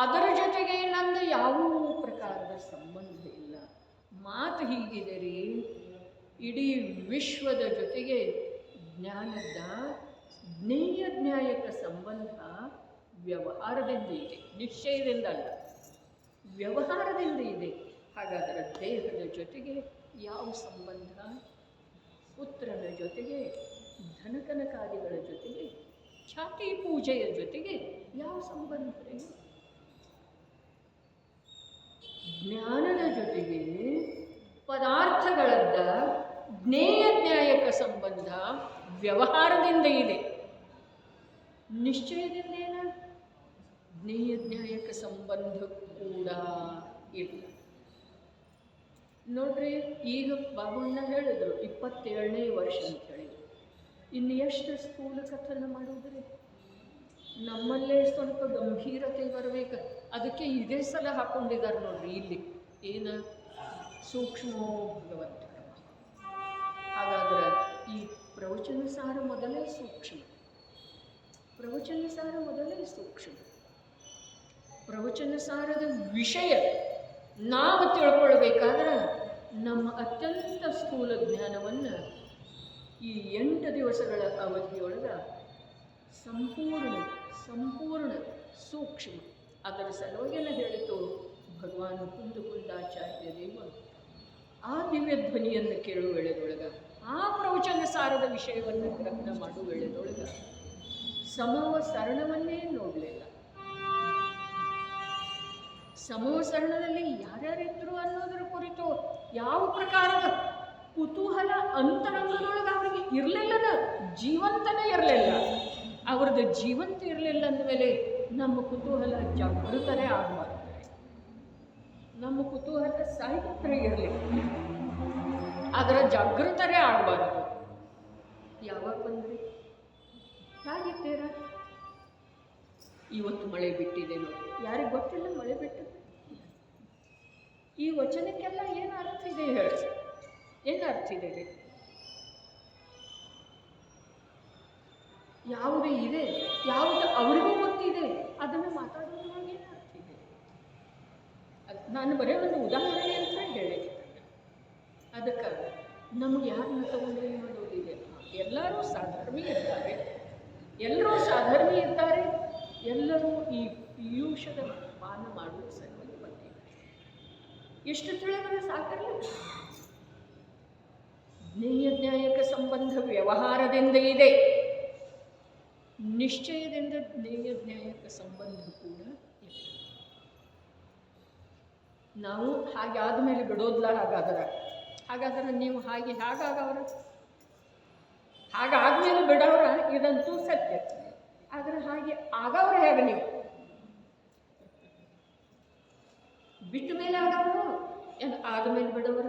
ಅದರ ಜೊತೆಗೆ ನಂದ ಯಾವ ಪ್ರಕಾರದ ಸಂಬಂಧ ಇಲ್ಲ. ಮಾತು ಹೀಗಿದೆ ರೀ, ಇಡೀ ವಿಶ್ವದ ಜೊತೆಗೆ ಜ್ಞಾನದ ಜ್ಞೇಯ ಜ್ಞಾಯಕ ಸಂಬಂಧ ವ್ಯವಹಾರದಿಂದ ಇದೆ, ನಿಶ್ಚಯದಿಂದ ಅಲ್ಲ, ವ್ಯವಹಾರದಿಂದ ಇದೆ. ಹಾಗಾದರೆ ದೇಹದ ಜೊತೆಗೆ ಯಾವ ಸಂಬಂಧ? ಪುತ್ರನ ಜೊತೆಗೆ, ಧನಕನಕಾದಿಗಳ ಜೊತೆಗೆ, ಛಾತಿ ಪೂಜೆಯ ಜೊತೆಗೆ ಯಾವ ಸಂಬಂಧ? ಜ್ಞಾನದ ಜೊತೆಗೆ ಪದಾರ್ಥಗಳದ್ದ ಜ್ಞೇಯ ಜ್ಞಾಯಕ ಸಂಬಂಧ ವ್ಯವಹಾರದಿಂದ ಇದೆ, ನಿಶ್ಚಯದಿಂದ ಏನ ಜ್ಞೇಯ ಜ್ಞಾಯಕ ಸಂಬಂಧ ಕೂಡ ಇಲ್ಲ. ನೋಡ್ರಿ, ಈಗ ಬಾಬಣ್ಣ ಹೇಳಿದ್ರು 27ನೇ ವರ್ಷ ಅಂತ ಹೇಳಿದ್ರು. ಇನ್ನು ಎಷ್ಟು ಸ್ಥೂಲ ಕಥನ ಮಾಡುವುದ್ರಿ? ನಮ್ಮಲ್ಲೇ ಸ್ವಲ್ಪ ಗಂಭೀರತೆ ಬರಬೇಕು. ಅದಕ್ಕೆ ಇದೇ ಸಲ ಹಾಕೊಂಡಿದ್ದಾರೆ ನೋಡ್ರಿ, ಇಲ್ಲಿ ಏನು ಸೂಕ್ಷ್ಮೋ ಭಗವಂತನ. ಹಾಗಾದ್ರೆ ಈ ಪ್ರವಚನ ಸಾರ ಮೊದಲೇ ಸೂಕ್ಷ್ಮ, ಪ್ರವಚನ ಸಾರ ಮೊದಲೇ ಸೂಕ್ಷ್ಮ. ಪ್ರವಚನ ಸಾರದ ವಿಷಯ ನಾವು ತಿಳ್ಕೊಳ್ಬೇಕಾದ್ರೆ ನಮ್ಮ ಅತ್ಯಂತ ಸ್ಥೂಲ ಜ್ಞಾನವನ್ನು ಈ 8 ದಿವಸಗಳ ಅವಧಿಯೊಳಗೆ ಸಂಪೂರ್ಣ ಸೂಕ್ಷ್ಮ. ಅದರ ಸಲುವಾಗಿನ ಹೇಳಿತು ಭಗವಾನ್ ಕುಂದಾಚಾರ್ಯ ದೇವ ಆ ದಿವ್ಯ ಧ್ವನಿಯನ್ನು ಕೇಳುವ ವೇಳೆದೊಳಗೆ, ಆ ಪ್ರವಚನ ಸಾರದ ವಿಷಯವನ್ನು ಗ್ರಹಣ ಮಾಡುವ ವೇಳೆದೊಳಗೆ ಸಮವಸರಣವನ್ನೇ ನೋಡಲಿಲ್ಲ. ಸಮವಸರಣದಲ್ಲಿ ಯಾರ್ಯಾರಿದ್ರು ಅನ್ನೋದರ ಕುರಿತು ಯಾವ ಪ್ರಕಾರದ ಕುತೂಹಲ ಅಂತರಂಗದೊಳಗೆ ಅವರಿಗೆ ಇರಲಿಲ್ಲನ, ಜೀವಂತನೇ ಇರಲಿಲ್ಲ. ಅವ್ರದ್ದು ಜೀವಂತ ಇರಲಿಲ್ಲ ಅಂದಮೇಲೆ ನಮ್ಮ ಕುತೂಹಲ ಜಾಗೃತರೇ ಆಗಬಾರ್ದು, ನಮ್ಮ ಕುತೂಹಲ ಸಾಹಿತ್ಯ ಇರಲಿ, ಅದರ ಜಾಗೃತರೇ ಆಗಬಾರ್ದು. ಯಾವಾಗ ಬಂದ್ರಿ, ಹೇಗಿದ್ದೀರ? ಇವತ್ತು ಮಳೆ ಬಿಟ್ಟಿದೆ ನೋಡಿ, ಯಾರಿಗೆ ಗೊತ್ತಿಲ್ಲ ಮಳೆ ಬಿಟ್ಟಿದೆ. ಈ ವಚನಕ್ಕೆಲ್ಲ ಏನು ಅರ್ಥ ಇದೆ ಹೇಳಿ, ಏನು ಅರ್ಥ ಇದೆ ರೀ? ಯಾವುದು ಇದೆ, ಯಾವುದು ಅವರಿಗೂ ಗೊತ್ತಿದೆ, ಅದನ್ನು ಮಾತಾಡೋದ್ರೊಳಗೆ ಏನು ಅರ್ಥ ಇದೆ? ನಾನು ಬರೀ ಒಂದು ಉದಾಹರಣೆ ಅಂತ ಹೇಳಿದೆ. ಅದಕ್ಕೆ ನಮಗೆ ಯಾರನ್ನ ತಗೊಂಡು ಏನು ಮಾಡೋದಿದೆ? ಎಲ್ಲರೂ ಸಾಧರ್ಮಿ ಇರ್ತಾರೆ, ಎಲ್ಲರೂ ಸಾಧರ್ಮಿ ಇರ್ತಾರೆ, ಎಲ್ಲರೂ ಈ ಪೀಯೂಷದ ಪಾನ ಮಾಡುವ ಸಲುವಾಗಿ ಬಂದಿದ್ದಾರೆ. ಎಷ್ಟು ತಿಳಿದ್ರೆ ಸಾಕಲ್ಲ. ಜ್ಞೇಯ ನ್ಯಾಯಕ ಸಂಬಂಧ ವ್ಯವಹಾರದಿಂದ ಇದೆ, ನಿಶ್ಚಯದಿಂದ ಜ್ಞೇಯ ನ್ಯಾಯಕ ಸಂಬಂಧ ಕೂಡ ಇದೆ. ನಾವು ಹಾಗೆ ಆದಮೇಲೆ ಬಿಡೋದಿಲ್ಲ. ಹಾಗಾದ್ರೆ ನೀವು ಹಾಗಾಗವ್ರ, ಹಾಗಾದ್ಮೇಲೆ ಬಿಡೋರ, ಇದಂತೂ ಸತ್ಯ. ಆದರೆ ಹಾಗೆ ಆಗವ್ರ ಹೇಗೆ ನೀವು? ಬಿಟ್ಟ ಮೇಲೆ ಆಗವರು, ಏನು ಆದಮೇಲೆ ಬಿಡೋರ?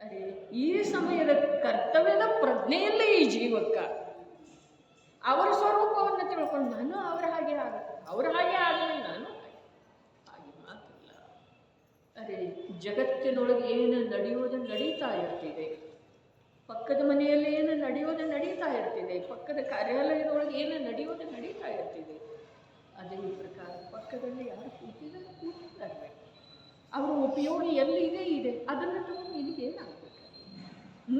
ಅರೆ, ಈ ಸಮಯದ ಕರ್ತವ್ಯದ ಪ್ರಜ್ಞೆಯಲ್ಲೇ ಈ ಜೀವಕ್ಕೆ ಅವರ ಸ್ವರೂಪವನ್ನು ತಿಳ್ಕೊಂಡು ನಾನು ಅವರ ಹಾಗೆ ಆದಮೇಲೆ ನಾನು ಹಾಗೆ ಮಾತಿಲ್ಲ. ಅರೆ, ಜಗತ್ತಿನೊಳಗೆ ಏನು ನಡೆಯೋದು ನಡೀತಾ ಇರ್ತಿದೆ, ಪಕ್ಕದ ಮನೆಯಲ್ಲಿ ಏನು ನಡೆಯೋದು ನಡೀತಾ ಇರ್ತಿದೆ, ಪಕ್ಕದ ಕಾರ್ಯಾಲಯದೊಳಗೆ ಏನು ನಡೆಯೋದು ನಡೀತಾ ಇರ್ತಿದೆ. ಅದೇ ಪ್ರಕಾರ ಪಕ್ಕದಲ್ಲಿ ಯಾರು ಕೂತಿದ್ದಾರೆ, ಅವರ ಉಪಯೋಗ ಎಲ್ಲಿ ಇದೆ, ಅದನ್ನು ತಗೊಂಡು ನಿನಗೆ ಏನಾಗಬೇಕು?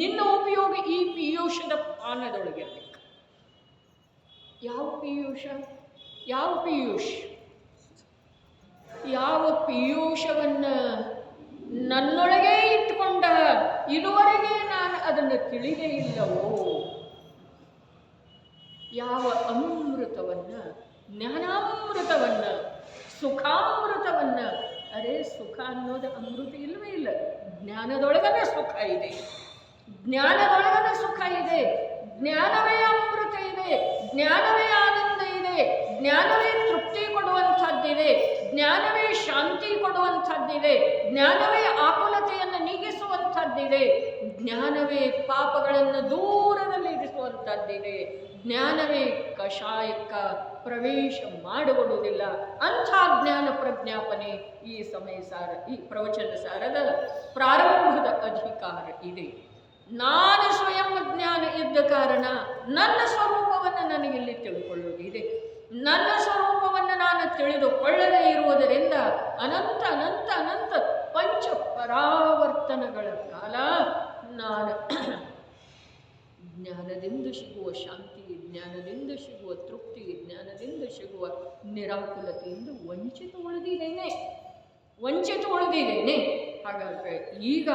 ನಿನ್ನ ಉಪಯೋಗ ಈ ಪೀಯೂಷದ ಪಾನದೊಳಗಿರಬೇಕು. ಯಾವ ಪೀಯೂಷ? ಯಾವ ಪೀಯೂಷವನ್ನು ನನ್ನೊಳಗೆ ಇಟ್ಟುಕೊಂಡ ಇದುವರೆಗೆ ನಾನು ಅದನ್ನು ತಿಳಿದೇ ಇಲ್ಲವೋ, ಯಾವ ಅಮೃತವನ್ನು, ಜ್ಞಾನಾಮೃತವನ್ನು, ಸುಖಾಮೃತವನ್ನು, ಅರೆ ಸುಖ ಅನ್ನೋದು ಅಮೃತ ಇಲ್ಲವೇ ಇಲ್ಲ, ಜ್ಞಾನದೊಳಗನೆ ಸುಖ ಇದೆ, ಜ್ಞಾನದೊಳಗನೆ ಸುಖ ಇದೆ, ಜ್ಞಾನವೇ ಅಮೃತ ಇದೆ, ಜ್ಞಾನವೇ ಆನಂದ ಇದೆ, ಜ್ಞಾನವೇ ತೃಪ್ತಿ ಕೊಡುವಂಥದ್ದಿದೆ, ಜ್ಞಾನವೇ ಶಾಂತಿ ಕೊಡುವಂಥದ್ದಿದೆ, ಜ್ಞಾನವೇ ಆಕುಲತೆಯನ್ನು ನೀಗಿಸುವಂಥದ್ದಿದೆ, ಜ್ಞಾನವೇ ಪಾಪಗಳನ್ನು ದೂರದಲ್ಲಿ ಇರಿಸುವಂಥದ್ದಿದೆ, ಜ್ಞಾನವೇ ಕಷಾಯಕ್ಕ ಪ್ರವೇಶ ಮಾಡಿಕೊಡುವುದಿಲ್ಲ. ಅಂಥ ಜ್ಞಾನ ಪ್ರಜ್ಞಾಪನೆ ಈ ಈ ಪ್ರವಚನ ಸಾರದ ಪ್ರಾರಂಭದ ಅಧಿಕಾರ ಇದೆ. ನಾನು ಸ್ವಯಂ ಜ್ಞಾನ ಇದ್ದ ಕಾರಣ ನನ್ನ ಸ್ವರೂಪವನ್ನು ನನಗಿಲ್ಲಿ ತಿಳ್ಕೊಳ್ಳುವುದಿದೆ. ನನ್ನ ಸ್ವರೂಪವನ್ನು ನಾನು ತಿಳಿದುಕೊಳ್ಳದೇ ಇರುವುದರಿಂದ ಅನಂತ ಅನಂತ ಅನಂತ ಪಂಚ ಪರಾವರ್ತನಗಳ ಕಾಲ ನಾನು ಜ್ಞಾನದಿಂದ ಸಿಗುವ ಶಾಂತಿ, ಜ್ಞಾನದಿಂದ ಸಿಗುವ ತೃಪ್ತಿ, ಜ್ಞಾನದಿಂದ ಸಿಗುವ ನಿರಾಕುಲತೆಯಿಂದ ವಂಚಿತ ಉಳಿದಿದ್ದೇನೆ. ಹಾಗಾದರೆ ಈಗ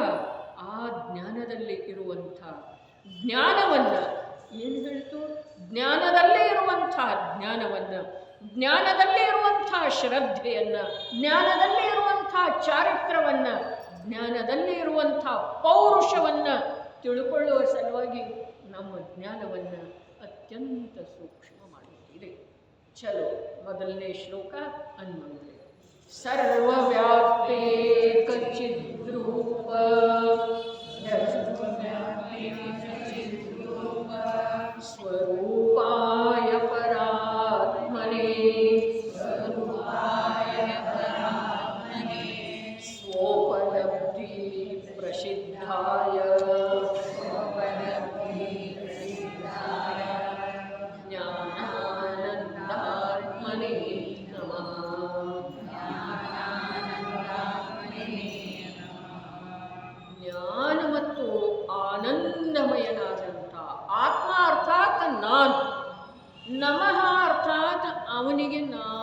ಆ ಜ್ಞಾನದಲ್ಲಿ ಇರುವಂಥ ಜ್ಞಾನವನ್ನು ಏನು ಹೇಳ್ತು? ಜ್ಞಾನದಲ್ಲೇ ಇರುವಂಥ ಜ್ಞಾನವನ್ನು, ಜ್ಞಾನದಲ್ಲೇ ಇರುವಂಥ ಶ್ರದ್ಧೆಯನ್ನು, ಜ್ಞಾನದಲ್ಲೇ ಇರುವಂಥ ಚಾರಿತ್ರವನ್ನು, ಜ್ಞಾನದಲ್ಲೇ ಇರುವಂಥ ಪೌರುಷವನ್ನು ತಿಳ್ಕೊಳ್ಳುವ ಸಲುವಾಗಿ ನಮ್ಮ ಜ್ಞಾನವನ್ನು ಅತ್ಯಂತ ಸೂಕ್ಷ್ಮ ಮಾಡುತ್ತಿದೆ. ಚಲೋ, ಮೊದಲನೇ ಶ್ಲೋಕ ಹನುಮಂತ. ಸರ್ವವ್ಯಾಪೇ ಕಚಿದ್ರೂಪ ಸ್ವರೂಪಾಯ ಪರಾತ್ಮನೇ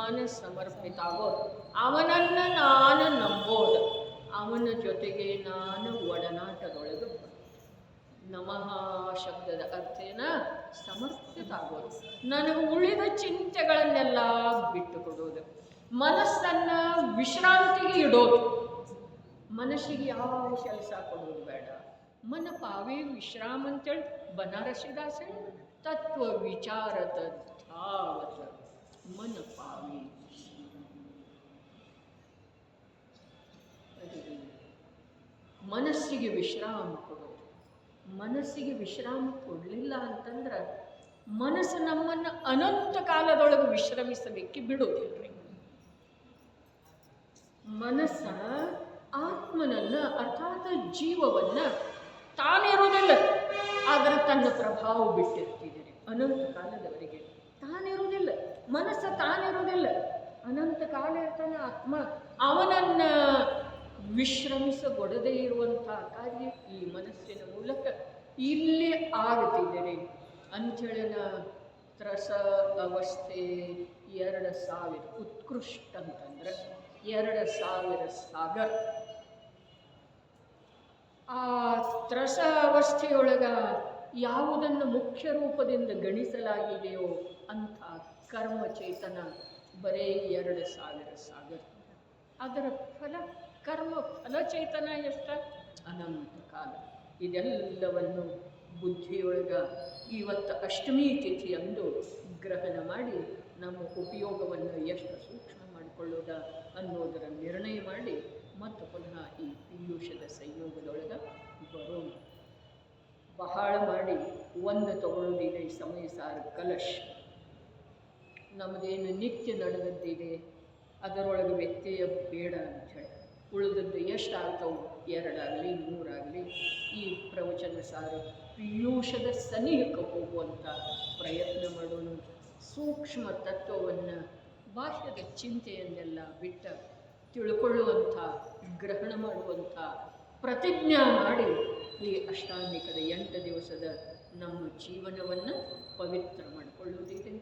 ನಾನು ಸಮರ್ಪಿತಾಗೋದು, ಅವನನ್ನು ನಾನು ನಂಬೋದು, ಅವನ ಜೊತೆಗೆ ನಾನು ಒಡನಾಟದೊಳಗೆ ನಮಃ ಶಬ್ದದ ಅರ್ಥೇನ ಸಮರ್ಪಿತ ಆಗೋದು, ನನಗೆ ಉಳಿದ ಚಿಂತೆಗಳನ್ನೆಲ್ಲ ಬಿಟ್ಟು ಕೊಡೋದು, ಮನಸ್ಸನ್ನು ವಿಶ್ರಾಂತಿಗೆ ಇಡೋದು. ಮನಸ್ಸಿಗೆ ಯಾವ ಕೆಲಸ ಕೊಡೋದು ಬೇಡ. ಮನ ಪಾವೇ ವಿಶ್ರಾಮ ಅಂತೇಳಿ ಬನಾರಸಿದಾಸ ತತ್ವ ವಿಚಾರದ ಧಾವತ ಮನ ಪಾವೇ. ಮನಸ್ಸಿಗೆ ವಿಶ್ರಾಮ ಕೊಡೋದು. ಮನಸ್ಸಿಗೆ ವಿಶ್ರಾಮ ಕೊಡಲಿಲ್ಲ ಅಂತಂದ್ರೆ ಮನಸ್ಸು ನಮ್ಮನ್ನು ಅನಂತ ಕಾಲದೊಳಗೆ ವಿಶ್ರಮಿಸಲಿಕ್ಕೆ ಬಿಡೋದಿಲ್ಲ. ಮನಸ್ಸ ಆತ್ಮನನ್ನು ಅರ್ಥಾತ್ ಜೀವವನ್ನು ತಾನಿರೋದಿಲ್ಲ, ಆದರೆ ತನ್ನ ಪ್ರಭಾವ ಬಿಟ್ಟಿರ್ತಿದ್ದೀರಿ ಅನಂತ ಕಾಲದವರೆಗೆ. ತಾನಿರೋದಿಲ್ಲ, ಮನಸ್ಸು ತಾನಿರೋದಿಲ್ಲ, ಅನಂತ ಕಾಲ ಇರ್ತಾನೆ ಆತ್ಮ. ಅವನನ್ನು ವಿಶ್ರಮಿಸಗೊಡದೇ ಇರುವಂಥ ಕಾರ್ಯ ಈ ಮನಸ್ಸಿನ ಮೂಲಕ ಇಲ್ಲಿ ಆಗ್ತಿದ್ದೀರಿ ಅಂಥೇಳಿನ ತ್ರಸ ಅವಸ್ಥೆ 2000 ಉತ್ಕೃಷ್ಟ ಅಂತಂದ್ರೆ 2000 ಸಾಗರ. ಆ ತ್ರಸ ಅವಸ್ಥೆಯೊಳಗ ಯಾವುದನ್ನು ಮುಖ್ಯ ರೂಪದಿಂದ ಗಣಿಸಲಾಗಿದೆಯೋ ಅಂಥ ಕರ್ಮ ಚೇತನ ಬರೀ 2000 ಸಾಗರ. ಅದರ ಫಲ ಕರ್ಮ ಫಲಚೇತನ ಎಷ್ಟ? ಅನಂತ ಕಾಲ. ಇದೆಲ್ಲವನ್ನು ಬುದ್ಧಿಯೊಳಗ ಇವತ್ತು ಅಷ್ಟಮಿ ತಿಥಿಯಂದು ಗ್ರಹಣ ಮಾಡಿ ನಮ್ಮ ಉಪಯೋಗವನ್ನು ಎಷ್ಟು ಸೂಕ್ಷ್ಮ ಮಾಡಿಕೊಳ್ಳೋದ ಅನ್ನೋದರ ನಿರ್ಣಯ ಮಾಡಿ ಮತ್ತು ಪುನಃ ಈ ಪೀಯೂಷದ ಸಂಯೋಗದೊಳಗೆ ಬರೋಣ. ಬಹಳ ಮಾಡಿ ಒಂದು ತಗೊಳ್ಳೋದಿದೆ ಈ ಸಮಯ ಸಾರ ಕಲಶ. ನಮ್ಮದೇನು ನಿತ್ಯ ನಡೆದದ್ದಿದೆ ಅದರೊಳಗೆ ವ್ಯತ್ಯಯ ಬೇಡ ಅಂಥೇಳಿ ಉಳಿದದ್ದು ಎಷ್ಟಾಗ್ತವೆ, 2 ಆಗಲಿ 3 ಆಗಲಿ, ಈ ಪ್ರವಚನ ಸಾರ ಪೀಯೂಷದ ಸನಿಹಕ್ಕೆ ಹೋಗುವಂಥ ಪ್ರಯತ್ನ ಮಾಡೋಣ. ಸೂಕ್ಷ್ಮ ತತ್ವವನ್ನು ಬಾಹ್ಯದ ಚಿಂತೆಯನ್ನೆಲ್ಲ ಬಿಟ್ಟ ತಿಳ್ಕೊಳ್ಳುವಂಥ, ಗ್ರಹಣ ಮಾಡುವಂಥ ಪ್ರತಿಜ್ಞಾ ಮಾಡಿ ಈ ಅಷ್ಟಾಂಗಿಕದ 8 ದಿವಸದ ನಮ್ಮ ಜೀವನವನ್ನು ಪವಿತ್ರ ಮಾಡಿಕೊಳ್ಳುವುದಿದೆ.